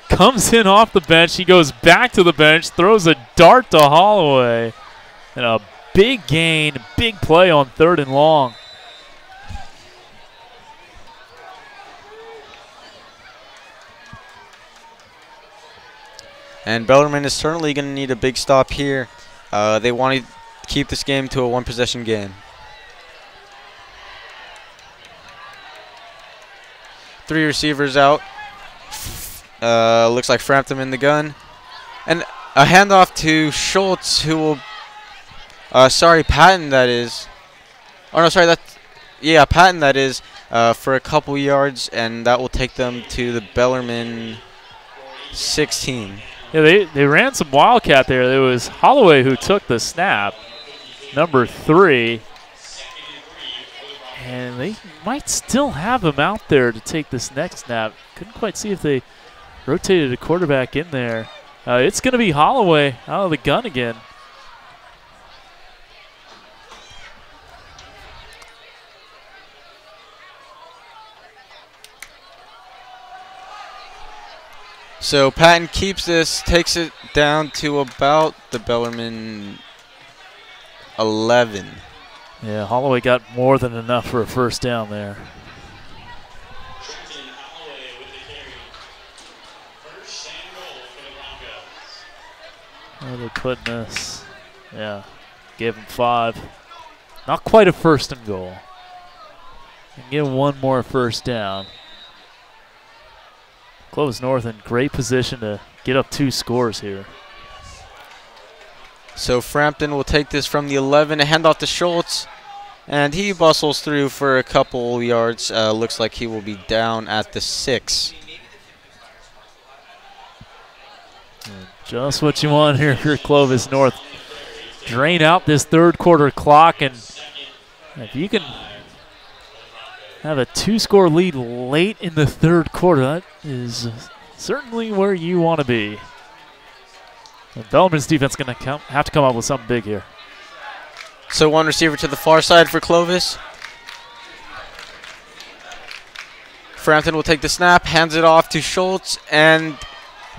[SPEAKER 2] comes in off the bench. He goes back to the bench, throws a dart to Holloway. And a big gain, big play on 3rd and long.
[SPEAKER 1] And Bellarmine is certainly going to need a big stop here. They want to keep this game to a 1-possession game. 3 receivers out. Looks like Frampton in the gun. And a handoff to Schultz, who will... Patton, that is. Oh, no, sorry. Patton, that is, for a couple yards. And that will take them to the Bellarmine 16.
[SPEAKER 2] Yeah, they ran some wildcat there. It was Holloway who took the snap, number 3. And they might still have him out there to take this next snap. Couldn't quite see if they rotated a quarterback in there. It's going to be Holloway out of the gun again.
[SPEAKER 1] So Patton keeps this, takes it down to about the Bellarmine 11.
[SPEAKER 2] Yeah, Holloway got more than enough for a first down there. Where are they putting this? Yeah, gave him 5. Not quite a 1st and goal. And get 1 more first down. Clovis North in great position to get up 2 scores here.
[SPEAKER 1] So Frampton will take this from the 11, a handoff to Schultz, and he bustles through for a couple yards. Looks like he will be down at the 6.
[SPEAKER 2] Just what you want here for Clovis North. Drain out this 3rd quarter clock, and if you can have a 2-score lead late in the 3rd quarter, that is certainly where you want to be. And Bellarmine's defense is going to have to come up with something big here.
[SPEAKER 1] So 1 receiver to the far side for Clovis. Frampton will take the snap, hands it off to Schultz, and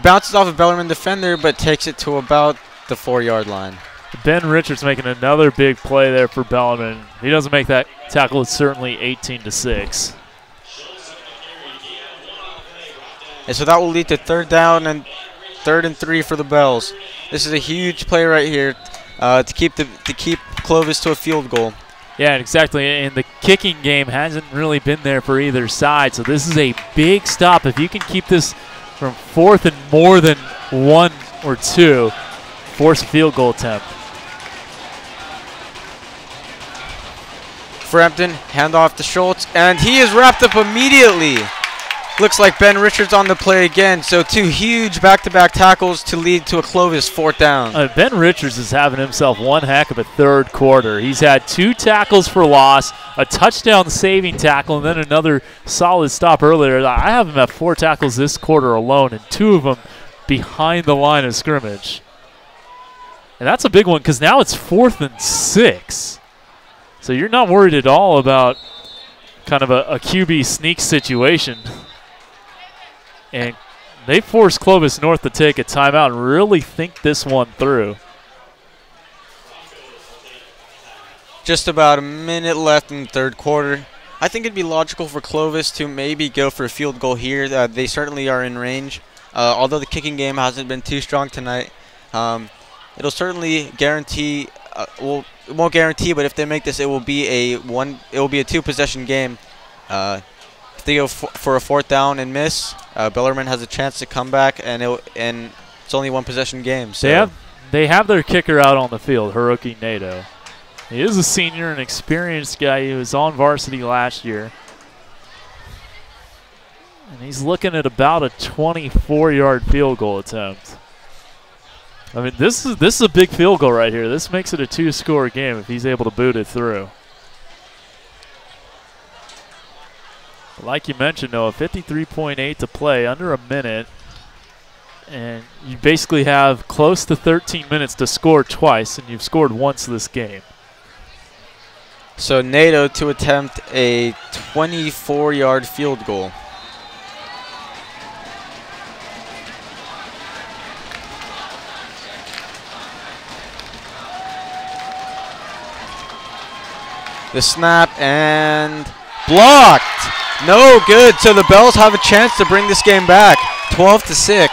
[SPEAKER 1] bounces off a Bellarmine defender, but takes it to about the 4-yard line.
[SPEAKER 2] Ben Richards making another big play there for Bellarmine. If he doesn't make that tackle, it's certainly 18-6.
[SPEAKER 1] And so that will lead to 3rd down and 3rd and 3 for the Bells. This is a huge play right here to keep Clovis to a field goal.
[SPEAKER 2] Yeah, exactly. And the kicking game hasn't really been there for either side. So this is a big stop. If you can keep this from 4th and more than 1 or 2, force a field goal attempt.
[SPEAKER 1] Frampton, handoff to Schultz, and he is wrapped up immediately. Looks like Ben Richards on the play again, so 2 huge back-to-back tackles to lead to a Clovis 4th down.
[SPEAKER 2] Ben Richards is having himself one heck of a 3rd quarter. He's had 2 tackles for loss, a touchdown-saving tackle, and then another solid stop earlier. I have him at 4 tackles this quarter alone, and 2 of them behind the line of scrimmage. And that's a big one because now it's 4th and 6. So you're not worried at all about kind of a QB sneak situation. And they forced Clovis North to take a timeout and really think this one through.
[SPEAKER 1] Just about a minute left in the third quarter. I think it'd be logical for Clovis to maybe go for a field goal here. They certainly are in range. Although the kicking game hasn't been too strong tonight, it'll certainly guarantee. Well, it won't guarantee, but if they make this, it will be a two-possession game. If they go for a fourth down and miss, Bellarmine has a chance to come back, and it's only one possession game. So
[SPEAKER 2] they have their kicker out on the field, Hiroki Nato. He is a senior, an experienced guy. He was on varsity last year. And he's looking at about a 24-yard field goal attempt. I mean, this is a big field goal right here. This makes it a two-score game if he's able to boot it through. Like you mentioned, though, 53.8 to play, under a minute. And you basically have close to 13 minutes to score twice, and you've scored once this game.
[SPEAKER 1] So NATO to attempt a 24-yard field goal. The snap and blocked. No good. So the Bells have a chance to bring this game back. 12-6.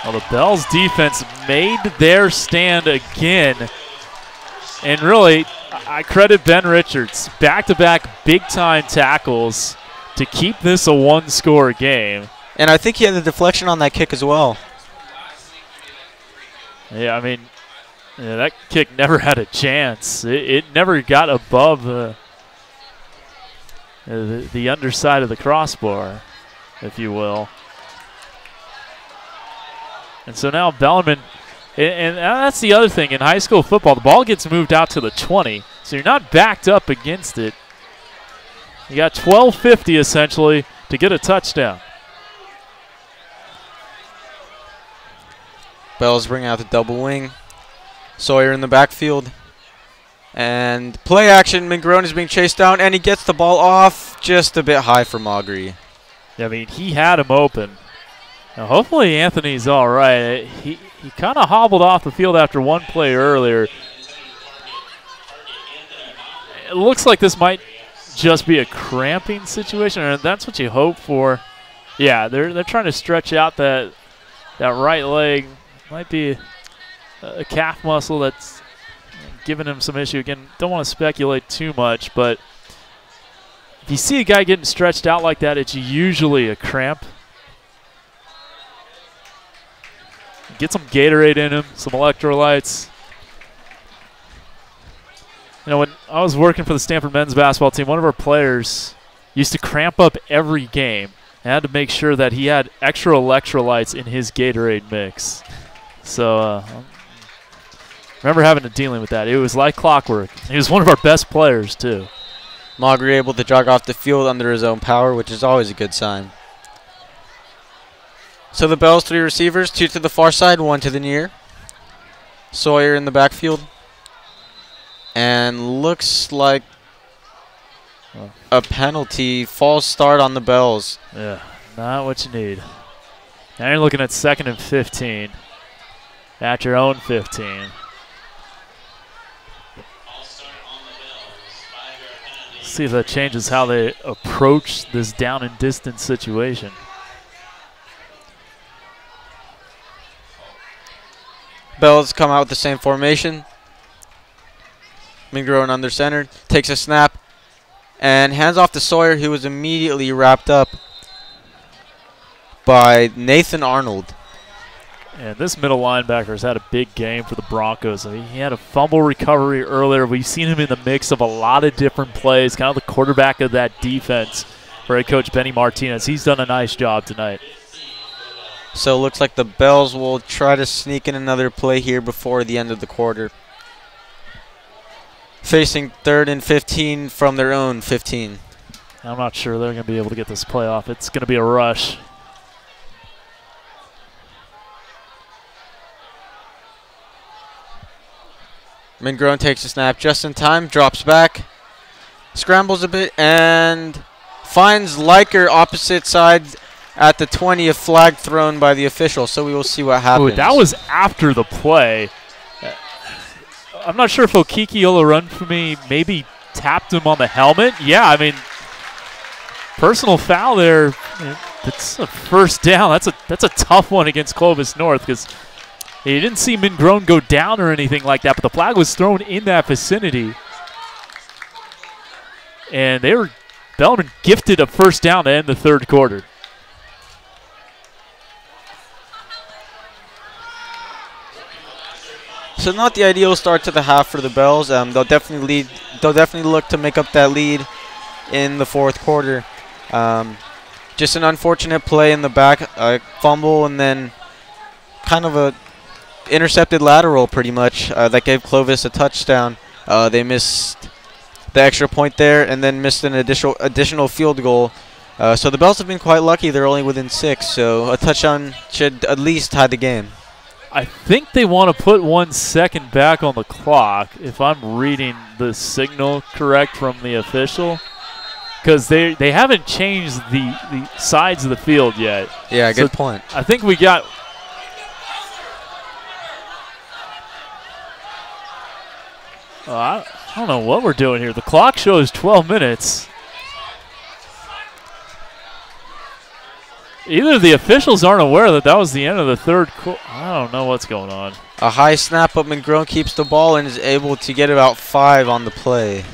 [SPEAKER 2] Well, the Bells defense made their stand again. And really, I credit Ben Richards. Back-to-back big-time tackles to keep this a one-score game.
[SPEAKER 1] And I think he had the deflection on that kick as well.
[SPEAKER 2] Yeah, I mean, that kick never had a chance. It never got above the underside of the crossbar, if you will. And so now Bellarmine, and that's the other thing. In high school football, the ball gets moved out to the 20, so you're not backed up against it. You got 12:50 essentially to get a touchdown.
[SPEAKER 1] Bells bring out the double wing. Sawyer in the backfield. And play action. Mingrone is being chased down, and he gets the ball off just a bit high for Maugry.
[SPEAKER 2] I mean, he had him open. Now, hopefully Anthony's all right. He kind of hobbled off the field after one play earlier. It looks like this might just be a cramping situation, and that's what you hope for. Yeah, they're trying to stretch out that right leg. Might be a calf muscle that's giving him some issue. Again, don't want to speculate too much, but if you see a guy getting stretched out like that, it's usually a cramp. Get some Gatorade in him, some electrolytes. You know, when I was working for the Stanford men's basketball team, one of our players used to cramp up every game and had to make sure that he had extra electrolytes in his Gatorade mix. So remember having to dealing with that. It was like clockwork. He was one of our best players, too.
[SPEAKER 1] Maugry able to jog off the field under his own power, which is always a good sign. So the Bells, 3 receivers, 2 to the far side, 1 to the near. Sawyer in the backfield. And looks like a penalty, false start on the Bells.
[SPEAKER 2] Yeah, not what you need. Now you're looking at 2nd and 15 at your own 15. See if that changes how they approach this down and distance situation.
[SPEAKER 1] Bells come out with the same formation. Mingrone under center, takes a snap, and hands off to Sawyer, who was immediately wrapped up by Nathan Arnold.
[SPEAKER 2] And this middle linebacker's had a big game for the Broncos. I mean, he had a fumble recovery earlier. We've seen him in the mix of a lot of different plays, kind of the quarterback of that defense for head coach Benny Martinez. He's done a nice job tonight.
[SPEAKER 1] So it looks like the Bells will try to sneak in another play here before the end of the quarter. Facing 3rd and 15 from their own 15.
[SPEAKER 2] I'm not sure they're going to be able to get this play off. It's going to be a rush.
[SPEAKER 1] Mingrone takes a snap just in time, drops back, scrambles a bit, and finds Liker opposite side at the 20, a flag thrown by the official, so we will see what happens.
[SPEAKER 2] Ooh, that was after the play. I'm not sure if Okiki Olorunfumi maybe tapped him on the helmet. Yeah, I mean, personal foul there. It's a first down. That's a tough one against Clovis North because you didn't see Mingrone go down or anything like that, but the flag was thrown in that vicinity. And Bellarmine gifted a first down to end the third quarter.
[SPEAKER 1] So not the ideal start to the half for the Bells. They'll definitely look to make up that lead in the fourth quarter. Just an unfortunate play in the back, fumble, and then kind of a intercepted lateral pretty much that gave Clovis a touchdown. They missed the extra point there and then missed an additional field goal. So the Bells have been quite lucky. They're only within 6, so a touchdown should at least tie the game.
[SPEAKER 2] I think they want to put 1 second back on the clock, if I'm reading the signal correct from the official, because they haven't changed the sides of the field yet.
[SPEAKER 1] Yeah, good point.
[SPEAKER 2] I think we got – I don't know what we're doing here. The clock shows 12 minutes. Either the officials aren't aware that was the end of the third quarter. I don't know what's going on.
[SPEAKER 1] A high snap, but Mingrone keeps the ball and is able to get about 5 on the play.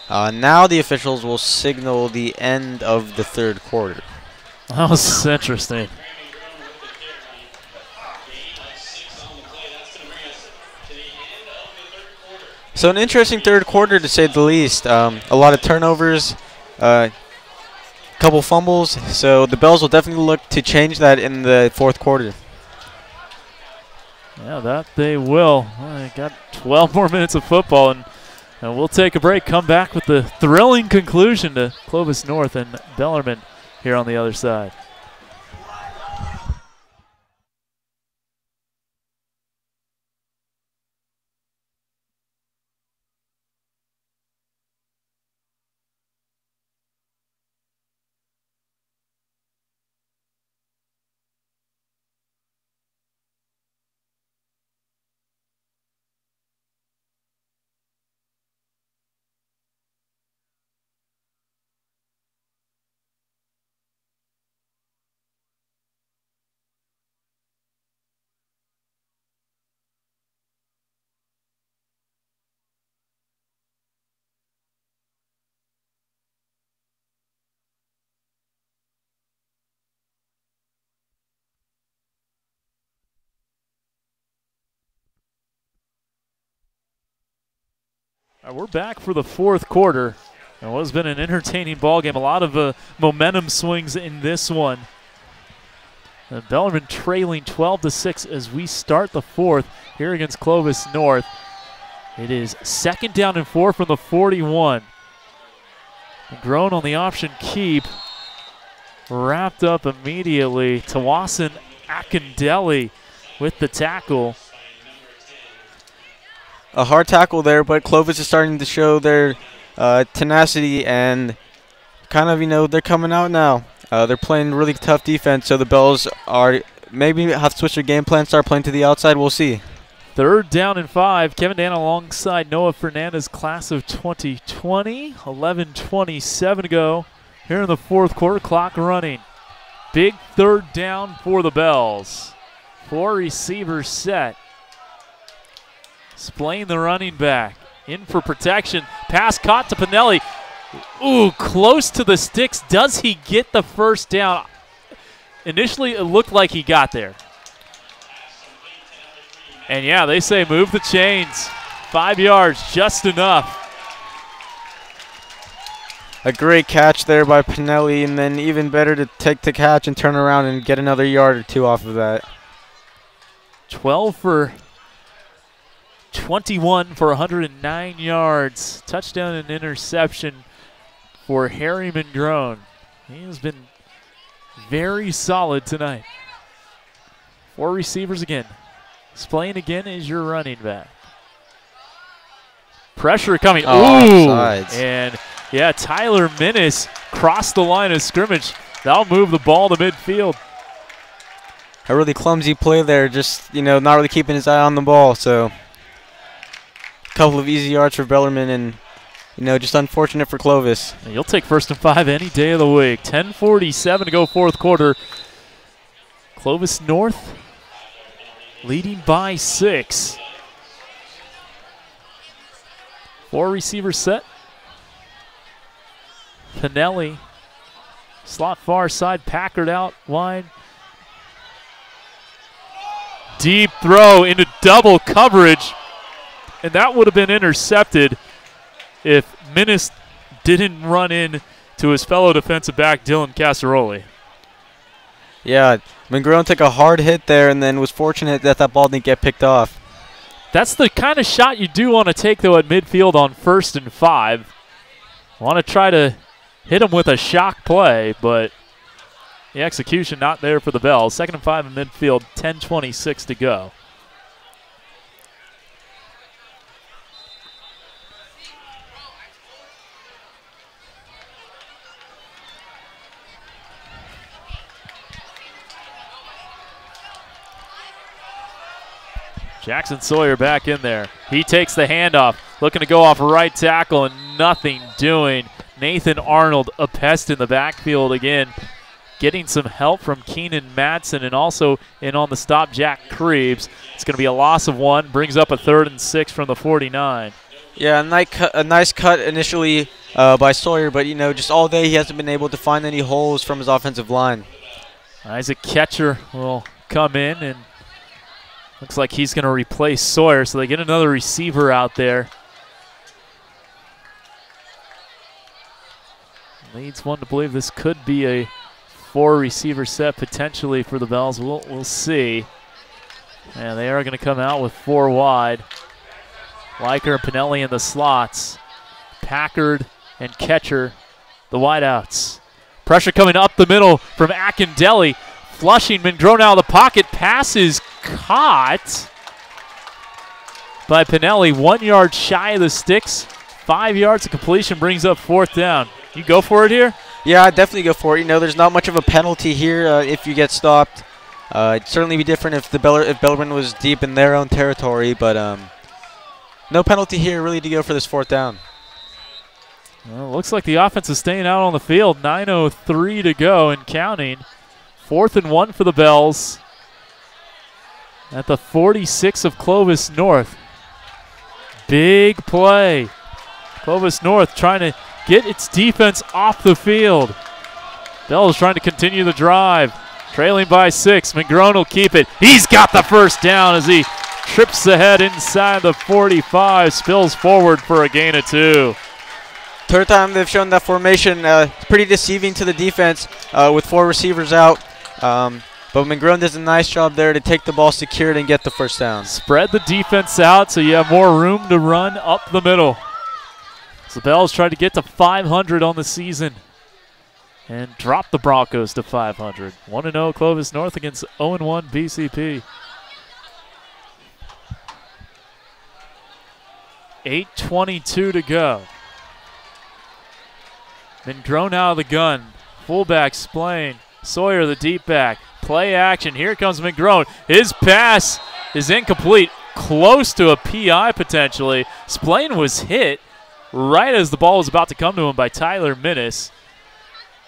[SPEAKER 1] Now the officials will signal the end of the third quarter.
[SPEAKER 2] That was interesting.
[SPEAKER 1] So an interesting third quarter, to say the least. A lot of turnovers, couple fumbles. So the Bells will definitely look to change that in the fourth quarter.
[SPEAKER 2] Yeah, that they will. They got 12 more minutes of football, and we'll take a break, come back with the thrilling conclusion to Clovis North and Bellarmine here on the other side. We're back for the fourth quarter. It has been an entertaining ball game. A lot of momentum swings in this one. Bellarmine trailing 12-6 as we start the fourth here against Clovis North. It is 2nd down and 4 from the 41. Grown on the option keep. Wrapped up immediately. Tawasin Akindele with the tackle.
[SPEAKER 1] A hard tackle there, but Clovis is starting to show their tenacity and kind of, they're coming out now. They're playing really tough defense, so the Bells are maybe have to switch their game plan, start playing to the outside. We'll see.
[SPEAKER 2] 3rd down and 5. Kevin Dan alongside Noah Fernandez, class of 2020. 11:27 to go here in the fourth quarter. Clock running. Big 3rd down for the Bells. 4 receivers set. Splain, the running back, in for protection. Pass caught to Pinelli. Ooh, close to the sticks. Does he get the first down? Initially, it looked like he got there. And yeah, they say move the chains. 5 yards, just enough.
[SPEAKER 1] A great catch there by Pinelli, and then even better to take the catch and turn around and get another yard or 2 off of that.
[SPEAKER 2] 12 for 21 for 109 yards. Touchdown and interception for Harry Mingrone. He has been very solid tonight. 4 receivers again. Splain again is your running back. Pressure coming.
[SPEAKER 1] Oh,
[SPEAKER 2] Ooh!
[SPEAKER 1] offsides.
[SPEAKER 2] And, yeah, Tyler Minnis crossed the line of scrimmage. That'll move the ball to midfield.
[SPEAKER 1] A really clumsy play there, just, not really keeping his eye on the ball. So, a couple of easy yards for Bellarmine and, just unfortunate for Clovis.
[SPEAKER 2] And you'll take 1st and 5 any day of the week. 10:47 to go fourth quarter. Clovis North leading by 6. 4 receiver set. Pinelli, slot far side, Packard out wide. Deep throw into double coverage, and that would have been intercepted if Minnis didn't run in to his fellow defensive back, Dylan Casaroli.
[SPEAKER 1] Yeah, McGrone took a hard hit there and then was fortunate that that ball didn't get picked off.
[SPEAKER 2] That's the kind of shot you do want to take, though, at midfield on 1st and 5. Want to try to hit him with a shock play, but the execution not there for the Bells. 2nd and 5 in midfield, 10:26 to go. Jackson Sawyer back in there. He takes the handoff, looking to go off right tackle and nothing doing. Nathan Arnold, a pest in the backfield again, getting some help from Keenan Madsen and also in on the stop, Jack Krebs. It's going to be a loss of 1, brings up a 3rd and 6 from the 49.
[SPEAKER 1] Yeah, a nice cut initially by Sawyer, but, just all day he hasn't been able to find any holes from his offensive line.
[SPEAKER 2] Isaac Ketcher will come in, and looks like he's going to replace Sawyer, so they get another receiver out there. Leads one to believe this could be a 4-receiver set potentially for the Bells. We'll see. And they are going to come out with 4 wide. Liker and Pinelli in the slots. Packard and Ketcher, the wideouts. Pressure coming up the middle from Akindelli. Flushing, McGrone out of the pocket. Pass is caught by Pinelli. 1 yard shy of the sticks. 5 yards of completion brings up 4th down. You go for it here?
[SPEAKER 1] Yeah, I'd definitely go for it. There's not much of a penalty here if you get stopped. It'd certainly be different if Bellarmine was deep in their own territory, but no penalty here really to go for this 4th down.
[SPEAKER 2] Well, looks like the offense is staying out on the field. 9:03 to go and counting. 4th and 1 for the Bells at the 46 of Clovis North. Big play. Clovis North trying to get its defense off the field. Bells trying to continue the drive. Trailing by 6. McGrone will keep it. He's got the 1st down as he trips ahead inside the 45. Spills forward for a gain of 2.
[SPEAKER 1] 3rd time they've shown that formation. It's pretty deceiving to the defense with 4 receivers out. But McGrone does a nice job there to take the ball secured and get the 1st down.
[SPEAKER 2] Spread the defense out so you have more room to run up the middle. So the Bells tried to get to 500 on the season and drop the Broncos to 500. 1-0 Clovis North against 0-1 BCP. 8:22 to go. McGrone out of the gun. Fullback Splain. Sawyer the deep back. Play action. Here comes McGrone. His pass is incomplete. Close to a PI potentially. Splain was hit right as the ball was about to come to him by Tyler Minnis.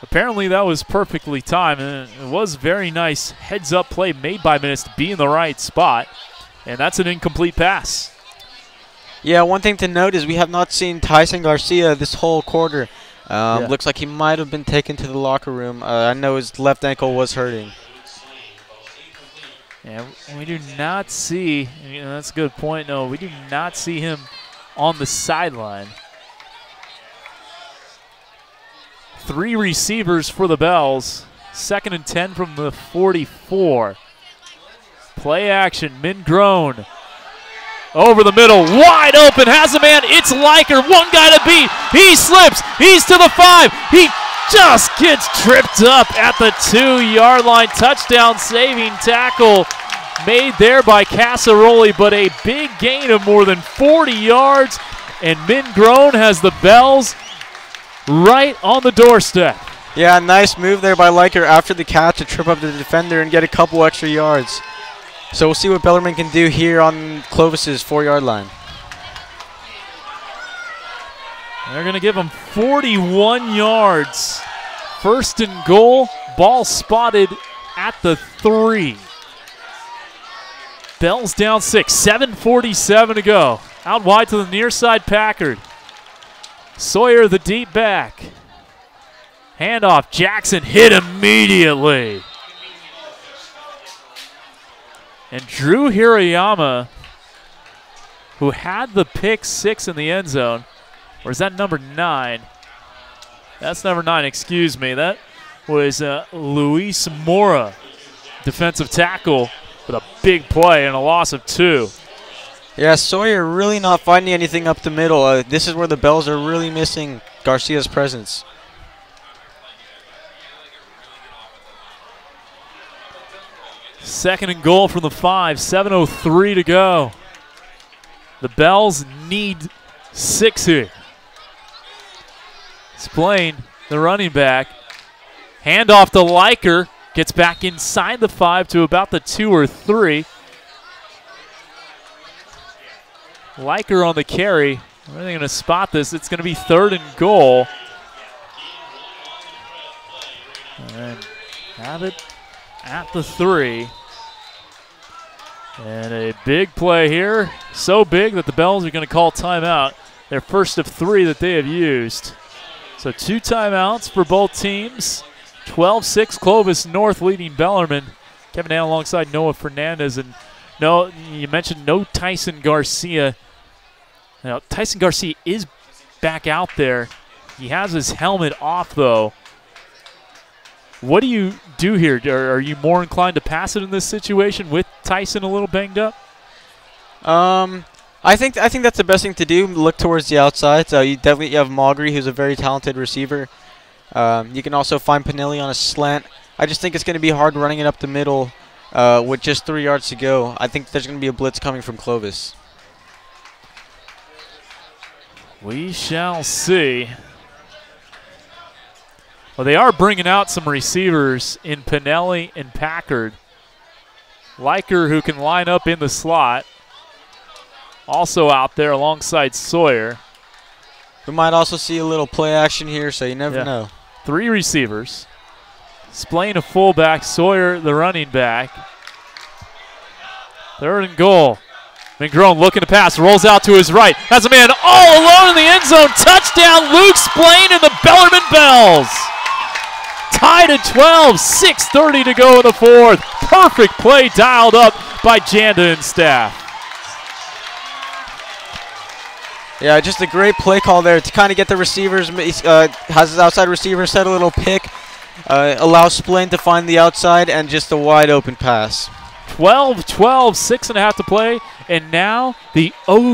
[SPEAKER 2] Apparently that was perfectly timed, and it was very nice heads-up play made by Minnis to be in the right spot, and that's an incomplete pass.
[SPEAKER 1] Yeah, one thing to note is we have not seen Tyson Garcia this whole quarter. Looks like he might have been taken to the locker room. I know his left ankle was hurting.
[SPEAKER 2] Yeah, we do not see, that's a good point, no, we do not see him on the sideline. 3 receivers for the Bells. 2nd and 10 from the 44. Play action, McGrone. Over the middle, wide open, has a man, it's Liker, one guy to beat. He slips, he's to the 5. He just gets tripped up at the 2-yard line. Touchdown saving tackle made there by Casaroli, but a big gain of more than 40 yards and Mingrone has the Bells right on the doorstep.
[SPEAKER 1] Yeah, nice move there by Liker after the catch to trip up the defender and get a couple extra yards. So we'll see what Bellarmine can do here on Clovis's 4-yard line.
[SPEAKER 2] They're going to give him 41 yards. First and goal, ball spotted at the 3. Bells down 6, 7:47 to go. Out wide to the near side, Packard. Sawyer, the deep back. Handoff, Jackson hit immediately. And Drew Hirayama, who had the pick 6 in the end zone, or is that number 9? That's number 9, excuse me. That was Luis Mora, defensive tackle, with a big play and a loss of 2.
[SPEAKER 1] Yeah, Sawyer really not finding anything up the middle. This is where the Bells are really missing Garcia's presence.
[SPEAKER 2] Second and goal from the 5, 7:03 to go. The Bells need 6 here. Splain, the running back. Handoff to Liker. Gets back inside the 5 to about the 2 or 3. Liker on the carry. Where are they going to spot this? It's going to be 3rd and goal. And have it at the 3. And a big play here. So big that the Bells are going to call timeout. Their first of 3 that they have used. So 2 timeouts for both teams. 12-6 Clovis North leading Bellarmine. Kevin down alongside Noah Fernandez. And no, you mentioned no Tyson Garcia. Now, Tyson Garcia is back out there. He has his helmet off, though. What do you do here? Are you more inclined to pass it in this situation with Tyson a little banged up?
[SPEAKER 1] I think that's the best thing to do. Look towards the outside. So you definitely have Maugry, who's a very talented receiver. You can also find Pinelli on a slant. I just think it's going to be hard running it up the middle with just 3 yards to go. I think there's going to be a blitz coming from Clovis.
[SPEAKER 2] We shall see. Well, they are bringing out some receivers in Pinelli and Packard. Liker, who can line up in the slot, also out there alongside Sawyer.
[SPEAKER 1] We might also see a little play action here, so you never know.
[SPEAKER 2] 3 receivers. Splain a fullback, Sawyer the running back. 3rd and goal. Mingrone looking to pass, rolls out to his right. Has a man all alone in the end zone. Touchdown, Luke Splain and the Bellarmine Bells. Tied at 12, 6:30 to go in the 4th. Perfect play dialed up by Janda and staff.
[SPEAKER 1] Yeah, just a great play call there to kind of get the receivers, has his outside receiver set a little pick, allows Splain to find the outside, and just a wide open pass.
[SPEAKER 2] 12-12, 6.5 to play, and now the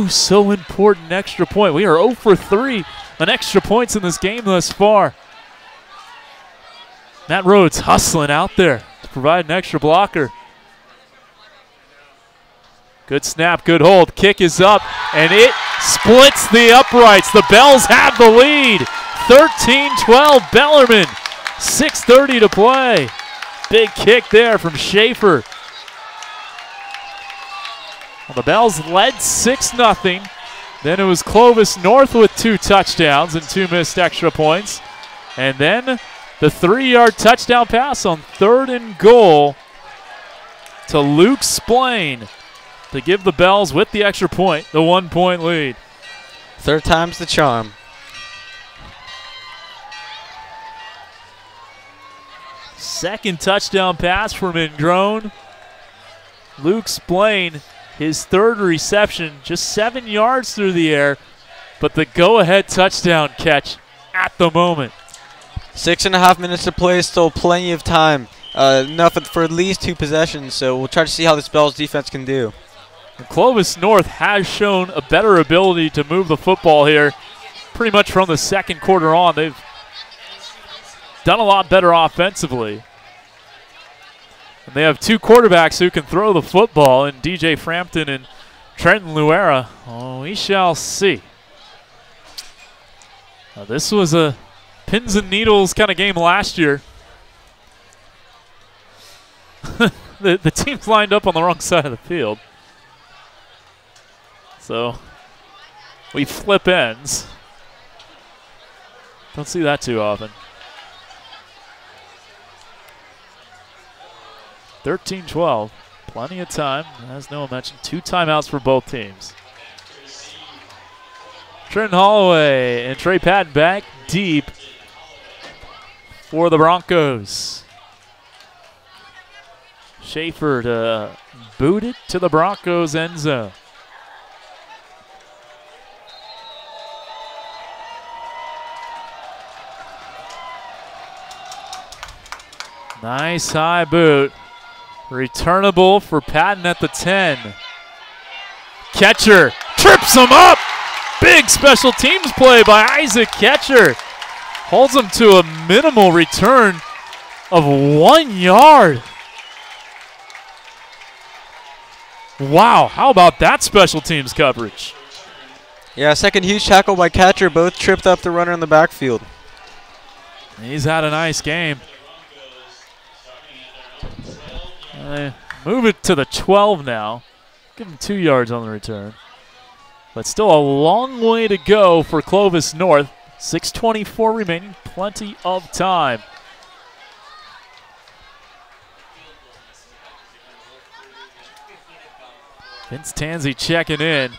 [SPEAKER 2] so important extra point. We are 0 for 3 on extra points in this game thus far. Matt Rhodes hustling out there to provide an extra blocker. Good snap, good hold. Kick is up, and it splits the uprights. The Bells have the lead. 13-12 Bellarmine. 6:30 to play. Big kick there from Schaefer. Well, the Bells led 6-0. Then it was Clovis North with 2 touchdowns and 2 missed extra points. And then the 3-yard touchdown pass on 3rd and goal to Luke Splain to give the Bells, with the extra point, the 1-point lead.
[SPEAKER 1] 3rd time's the charm.
[SPEAKER 2] Second touchdown pass from Mingrone. Luke Splain, his 3rd reception, just 7 yards through the air, but the go-ahead touchdown catch at the moment.
[SPEAKER 1] 6.5 minutes to play, still plenty of time. Enough for at least 2 possessions, so we'll try to see how this Bells defense can do.
[SPEAKER 2] And Clovis North has shown a better ability to move the football here pretty much from the 2nd quarter on. They've done a lot better offensively. And they have 2 quarterbacks who can throw the football in DJ Frampton and Trenton Luera. Oh, we shall see. This was a pins and needles kind of game last year. the teams lined up on the wrong side of the field. So we flip ends. Don't see that too often. 13-12. Plenty of time. As Noah mentioned, 2 timeouts for both teams. Trenton Holloway and Trey Patton back deep for the Broncos. Schaefer to boot it to the Broncos end zone. Nice high boot. Returnable for Patton at the 10. Ketcher trips him up. Big special teams play by Isaac Ketcher. Holds him to a minimal return of 1 yard. Wow, how about that special teams coverage?
[SPEAKER 1] Yeah, second huge tackle by Ketcher. Both tripped up the runner in the backfield.
[SPEAKER 2] He's had a nice game. Move it to the 12 now. Give him 2 yards on the return. But still a long way to go for Clovis North. 6:24 remaining, plenty of time. Vince Tanzi checking in.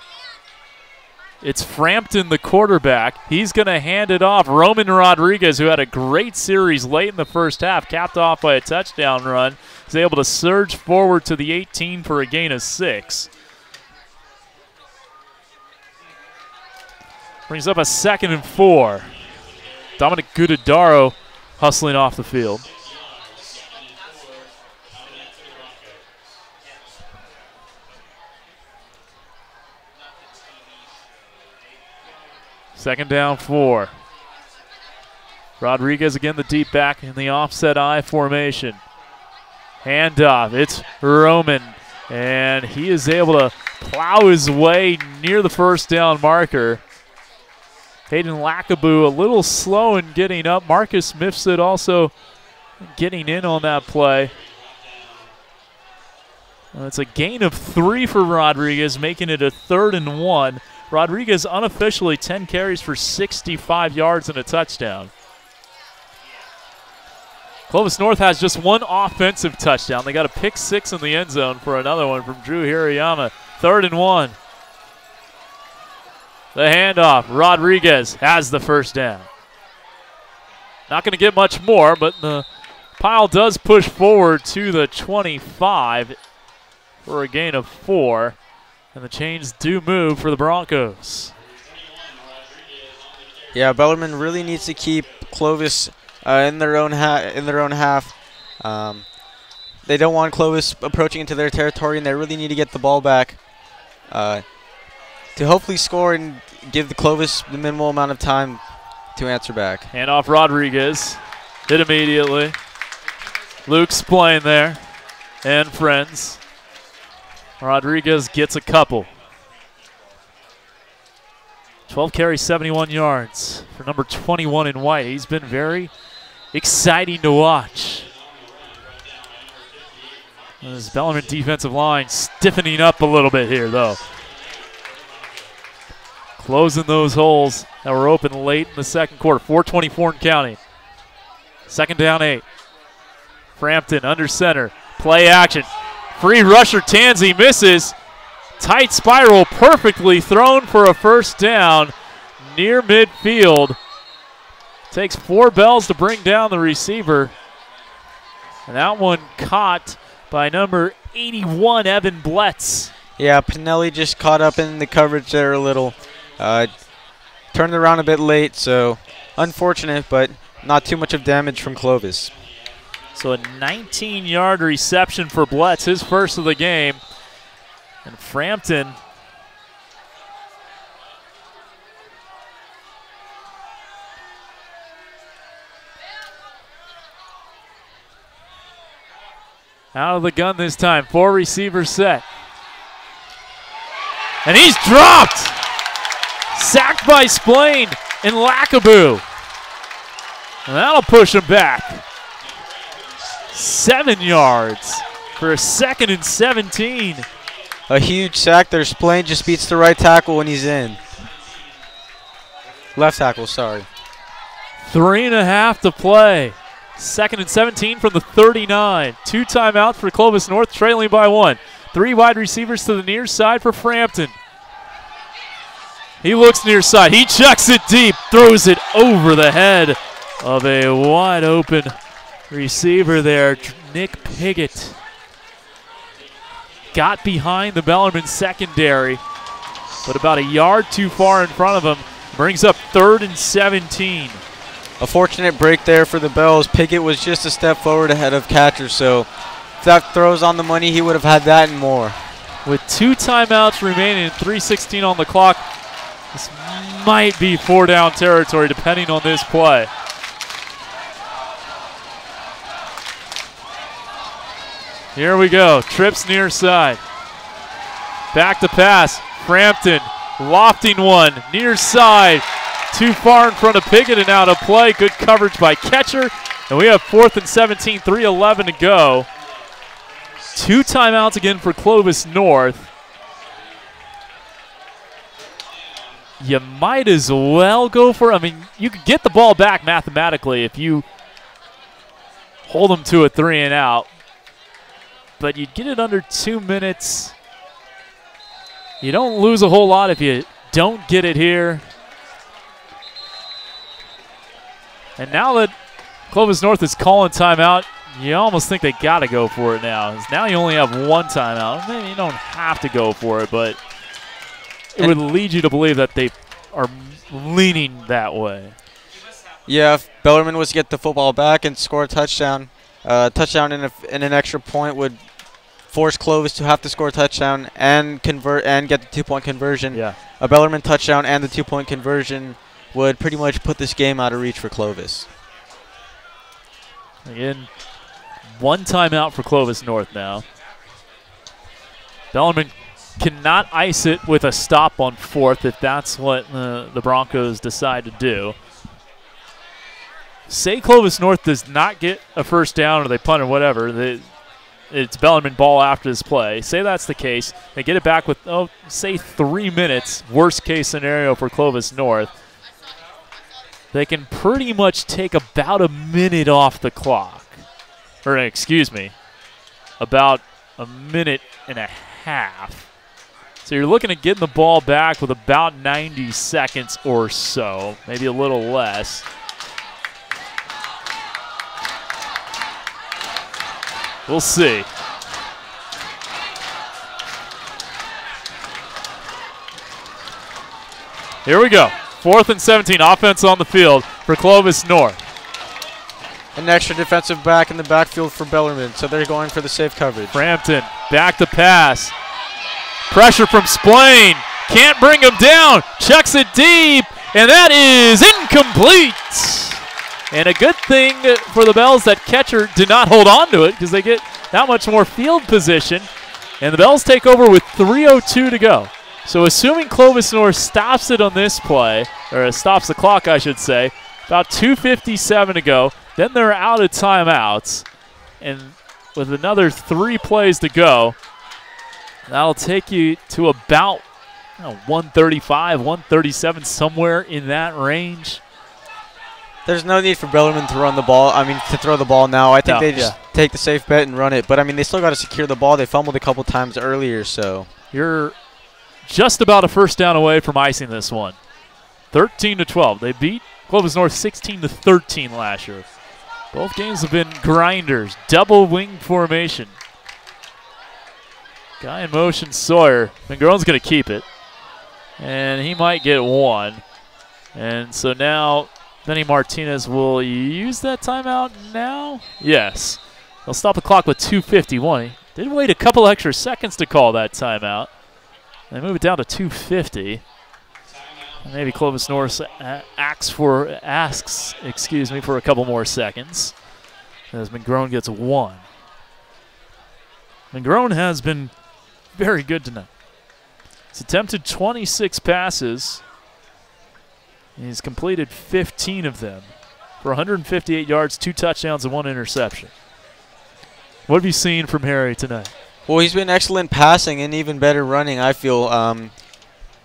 [SPEAKER 2] It's Frampton, the quarterback. He's going to hand it off. Roman Rodriguez, who had a great series late in the first half, capped off by a touchdown run, is able to surge forward to the 18 for a gain of 6. Brings up a 2nd and 4. Dominic Gudadaro hustling off the field. Second down 4. Rodriguez again, the deep back in the offset I formation. Handoff, it's Roman, and he is able to plow his way near the first down marker. Hayden Lacaboo a little slow in getting up. Marcus Mifsud also getting in on that play. It's a gain of 3 for Rodriguez, making it a 3rd and 1. Rodriguez unofficially 10 carries for 65 yards and a touchdown. Clovis North has just 1 offensive touchdown. They got a pick 6 in the end zone for another one from Drew Hirayama. 3rd and 1. The handoff. Rodriguez has the first down. Not going to get much more, but the pile does push forward to the 25 for a gain of 4. And the chains do move for the Broncos.
[SPEAKER 1] Yeah, Bellarmine really needs to keep Clovis in their own half. They don't want Clovis approaching into their territory, and they really need to get the ball back to hopefully score and give the Clovis the minimal amount of time to answer back.
[SPEAKER 2] Handoff Rodriguez. Hit immediately. Luke's playing there. And friends. Rodriguez gets a couple. 12 carries, 71 yards for number 21 in white. He's been very exciting to watch. This Bellarmine defensive line stiffening up a little bit here, though. Closing those holes that were open late in the second quarter. 4:24 and counting. 2nd down 8. Frampton under center. Play action. Free rusher Tanzi misses. Tight spiral perfectly thrown for a first down near midfield. Takes 4 bells to bring down the receiver. And that one caught by number 81, Evan Bletz.
[SPEAKER 1] Yeah, Pinelli just caught up in the coverage there a little. Turned around a bit late, so unfortunate, but not too much of damage from Clovis.
[SPEAKER 2] So a 19-yard reception for Bletz, his first of the game. And Frampton out of the gun this time. 4 receivers set. And he's dropped. Sacked by Splain. and Lackaboo. And that'll push him back. 7 yards for a 2nd and 17.
[SPEAKER 1] A huge sack there. Splain just beats the right tackle when he's in. Left tackle, sorry.
[SPEAKER 2] 3.5 to play. 2nd and 17 from the 39. 2 timeouts for Clovis North, trailing by 1. 3 wide receivers to the near side for Frampton. He looks near side. He chucks it deep, throws it over the head of a wide open receiver there. Nick Piggott got behind the Bellarmine secondary, but about a yard too far in front of him. Brings up 3rd and 17.
[SPEAKER 1] A fortunate break there for the Bells. Piggott was just a step forward ahead of catcher, so if that throws on the money, he would have had that and more.
[SPEAKER 2] With 2 timeouts remaining and 3:16 on the clock, this might be 4-down territory depending on this play. Here we go. Trips near side. Back to pass. Frampton lofting one near side. Too far in front of Piggott and out of play. Good coverage by catcher. And we have 4th and 17, 3:11 to go. 2 timeouts again for Clovis North. You might as well go for it. I mean, you could get the ball back mathematically if you hold them to a 3 and out. But you'd get it under 2 minutes. You don't lose a whole lot if you don't get it here. And now that Clovis North is calling timeout, you almost think they got to go for it now. 'Cause now you only have 1 timeout. Maybe you don't have to go for it, but it would lead you to believe that they are leaning that way.
[SPEAKER 1] Yeah, if Bellarmine was to get the football back and score a touchdown, touchdown in an extra point would force Clovis to have to score a touchdown and convert and get the 2-point conversion.
[SPEAKER 2] Yeah.
[SPEAKER 1] A Bellarmine touchdown and the 2-point conversion would pretty much put this game out of reach for Clovis.
[SPEAKER 2] Again, 1 timeout for Clovis North now. Bellarmine cannot ice it with a stop on 4th if that's what the Broncos decide to do. Say Clovis North does not get a first down or they punt or whatever. It's Bellarmine ball after this play. Say that's the case. They get it back with, say 3 minutes, worst case scenario for Clovis North. They can pretty much take about a minute off the clock. Or excuse me, about a minute and a half. So you're looking at getting the ball back with about 90 seconds or so, maybe a little less. We'll see. Here we go. 4th and 17, offense on the field for Clovis North.
[SPEAKER 1] An extra defensive back in the backfield for Bellarmine, so they're going for the safe coverage.
[SPEAKER 2] Frampton back to pass. Pressure from Splain. Can't bring him down. Chucks it deep, and that is incomplete. And a good thing for the Bells that catcher did not hold on to it because they get that much more field position. And the Bells take over with 3:02 to go. So assuming Clovis North stops it on this play, or stops the clock, I should say, about 2:57 to go, then they're out of timeouts. And with another 3 plays to go, that'll take you to about 135, 137, somewhere in that range.
[SPEAKER 1] There's no need for Bellarmine to run the ball. I mean, to throw the ball now. I think they just take the safe bet and run it. But, I mean, they still got to secure the ball. They fumbled a couple times earlier, so.
[SPEAKER 2] You're just about a first down away from icing this one. 13-12. They beat Clovis North 16-13 last year. Both games have been grinders. Double wing formation. Guy in motion, Sawyer. McGrone's going to keep it. And he might get 1. And so now Benny Martinez will use that timeout now? Yes. They'll stop the clock with 2:51. He did wait a couple extra seconds to call that timeout. They move it down to 2:50. And maybe Clovis North asks for a couple more seconds as McGrone gets 1. McGrone has been very good tonight. He's attempted 26 passes. He's completed 15 of them for 158 yards, 2 touchdowns, and 1 interception. What have you seen from Harry tonight?
[SPEAKER 1] Well, he's been excellent passing and even better running, I feel.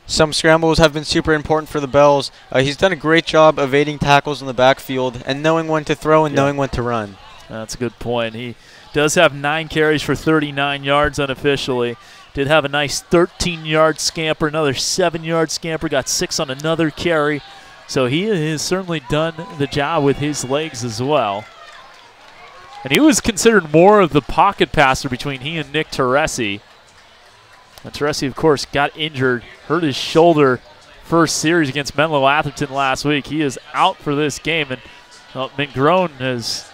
[SPEAKER 1] Some scrambles have been super important for the Bells. He's done a great job evading tackles in the backfield and knowing when to throw and knowing when to run.
[SPEAKER 2] That's a good point. He does have 9 carries for 39 yards unofficially. Did have a nice 13-yard scamper, another 7-yard scamper, got 6 on another carry. So he has certainly done the job with his legs as well. And he was considered more of the pocket passer between he and Nick Teresi. And Teresi, of course, got injured, hurt his shoulder first series against Menlo Atherton last week. He is out for this game, and McGrone has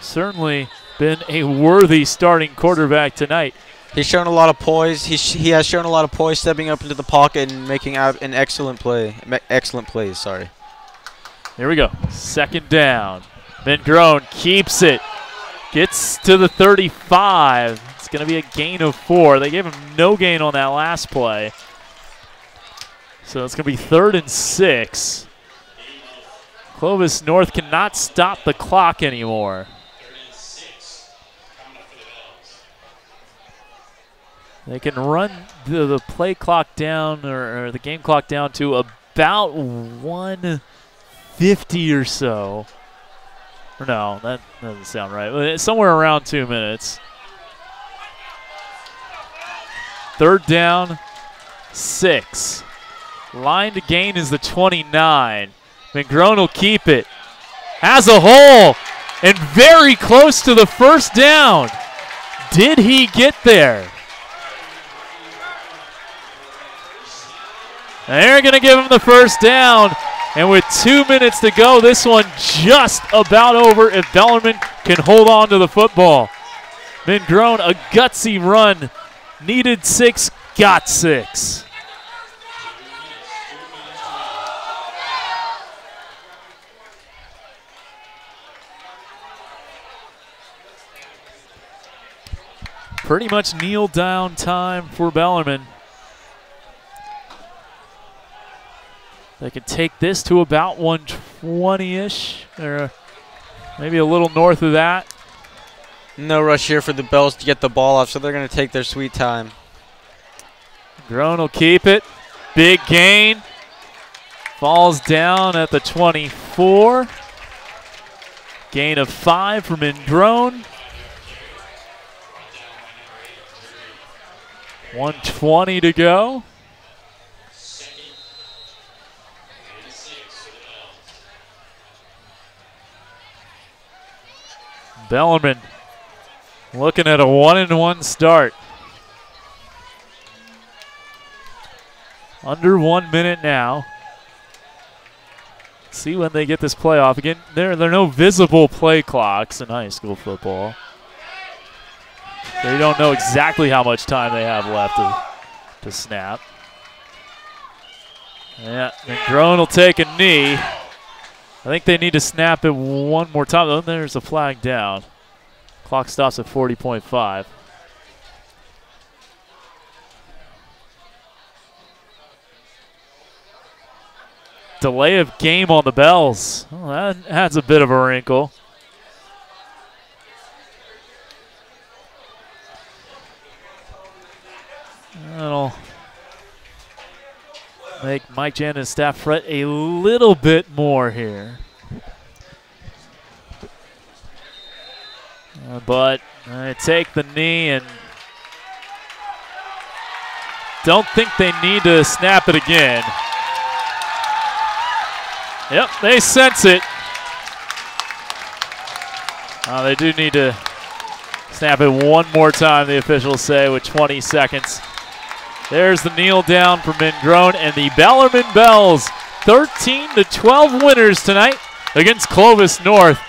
[SPEAKER 2] certainly been a worthy starting quarterback tonight.
[SPEAKER 1] He's shown a lot of poise. He has shown a lot of poise stepping up into the pocket and making an excellent plays, sorry.
[SPEAKER 2] Here we go. 2nd down. McGrone keeps it. Gets to the 35. It's going to be a gain of 4. They gave him no gain on that last play. So it's going to be 3rd and 6. Clovis North cannot stop the clock anymore. They can run the play clock down or the game clock down to about 1:50 or so. Or no, that doesn't sound right. It's somewhere around 2 minutes. 3rd down, 6. Line to gain is the 29. McGrone will keep it. Has a hole and very close to the 1st down. Did he get there? They're going to give him the 1st down. And with 2 minutes to go, this one just about over if Bellarmine can hold on to the football. McGrone, a gutsy run. Needed 6, got 6. Pretty much kneel down time for Bellarmine. They can take this to about 120-ish, or maybe a little north of that.
[SPEAKER 1] No rush here for the Bells to get the ball off, so they're going to take their sweet time.
[SPEAKER 2] Groen will keep it. Big gain. Falls down at the 24. Gain of 5 from Indrone. 1:20 to go. Bellarmine looking at a 1-1 start. Under 1 minute now. See when they get this play off. Again, there are no visible play clocks in high school football. They don't know exactly how much time they have left to snap. Yeah, McGrone will take a knee. I think they need to snap it one more time. Oh, there's a flag down. Clock stops at 40.5. Delay of game on the Bells. Oh, that adds a bit of a wrinkle. That'll make Mike Jan and his staff fret a little bit more here. But I take the knee and don't think they need to snap it again. Yep, they sense it. They do need to snap it one more time, the officials say, with 20 seconds. There's the kneel down from Indrone, and the Bellarmine Bells 13-12 winners tonight against Clovis North.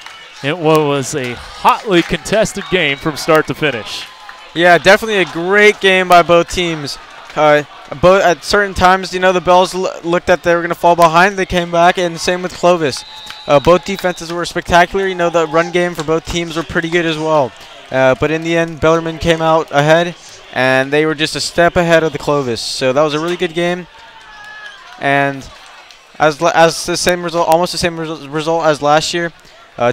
[SPEAKER 2] It was a hotly contested game from start to finish.
[SPEAKER 1] Yeah, definitely a great game by both teams. At certain times, you know, the Bells looked that they were going to fall behind. They came back, and same with Clovis. Both defenses were spectacular. You know, the run game for both teams were pretty good as well. But in the end, Bellarmine came out ahead, and they were just a step ahead of the Clovis. So that was a really good game. And as the same result, almost the same result as last year.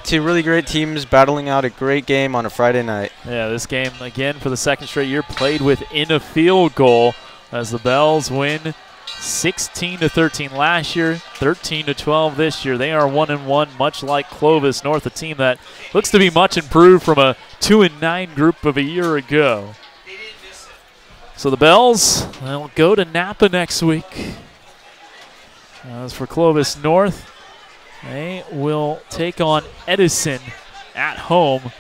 [SPEAKER 1] Two really great teams battling out a great game on a Friday night.
[SPEAKER 2] Yeah, this game, again, for the second straight year, played within a field goal as the Bells win 16-13 last year, 13-12 this year. They are 1-1, much like Clovis North, a team that looks to be much improved from a 2-9 group of a year ago. So the Bells will go to Napa next week. As for Clovis North, they will take on Edison at home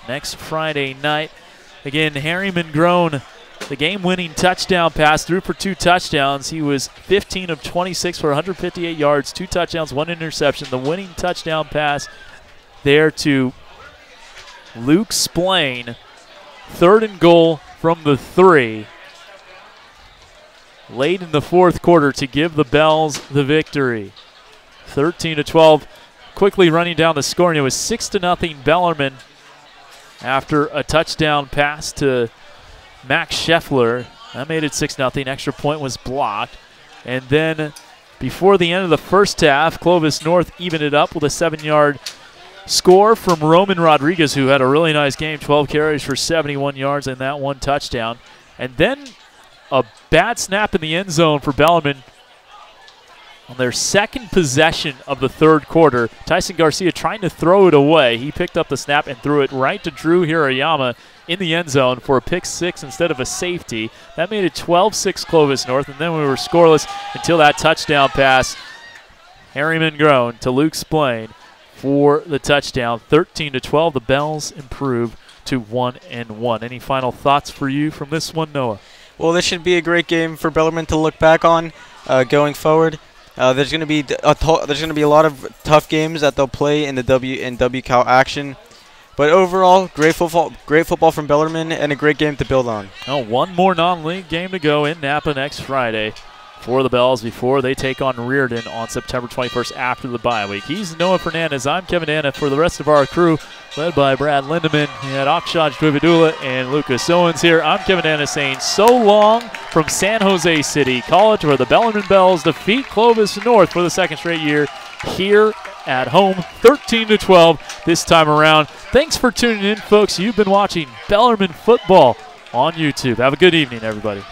[SPEAKER 2] next Friday night. Again, Harriman Grown, the game-winning touchdown pass, threw for 2 touchdowns. He was 15 of 26 for 158 yards, 2 touchdowns, 1 interception. The winning touchdown pass there to Luke Splain. 3rd and goal from the 3. Late in the 4th quarter to give the Bells the victory. 13-12. Quickly running down the score, and it was 6-0 Bellarmine after a touchdown pass to Max Scheffler. That made it 6-0. Extra point was blocked. And then before the end of the first half, Clovis North evened it up with a 7-yard score from Roman Rodriguez, who had a really nice game, 12 carries for 71 yards and that 1 touchdown. And then a bad snap in the end zone for Bellarmine on their second possession of the 3rd quarter. Tyson Garcia trying to throw it away. He picked up the snap and threw it right to Drew Hirayama in the end zone for a pick 6 instead of a safety. That made it 12-6 Clovis North, and then we were scoreless until that touchdown pass. Harriman Grown to Luke Splain for the touchdown. 13-12, the Bells improve to 1-1. Any final thoughts for you from this one, Noah?
[SPEAKER 1] Well, this should be a great game for Bellarmine to look back on going forward. There's going to be a lot of tough games that they'll play in the WCAL action, but overall, great football from Bellarmine, and a great game to build on.
[SPEAKER 2] Oh, one more non-league game to go in Napa next Friday for the Bells before they take on Reardon on September 21st after the bye week. He's Noah Fernandez. I'm Kevin Dana. For the rest of our crew, led by Brad Lindeman, we had Akshaj Dwivedula and Lucas Owens here. I'm Kevin Dana saying so long from San Jose City College, where the Bellarmine Bells defeat Clovis North for the 2nd straight year here at home, 13-12 this time around. Thanks for tuning in, folks. You've been watching Bellarmine football on YouTube. Have a good evening, everybody.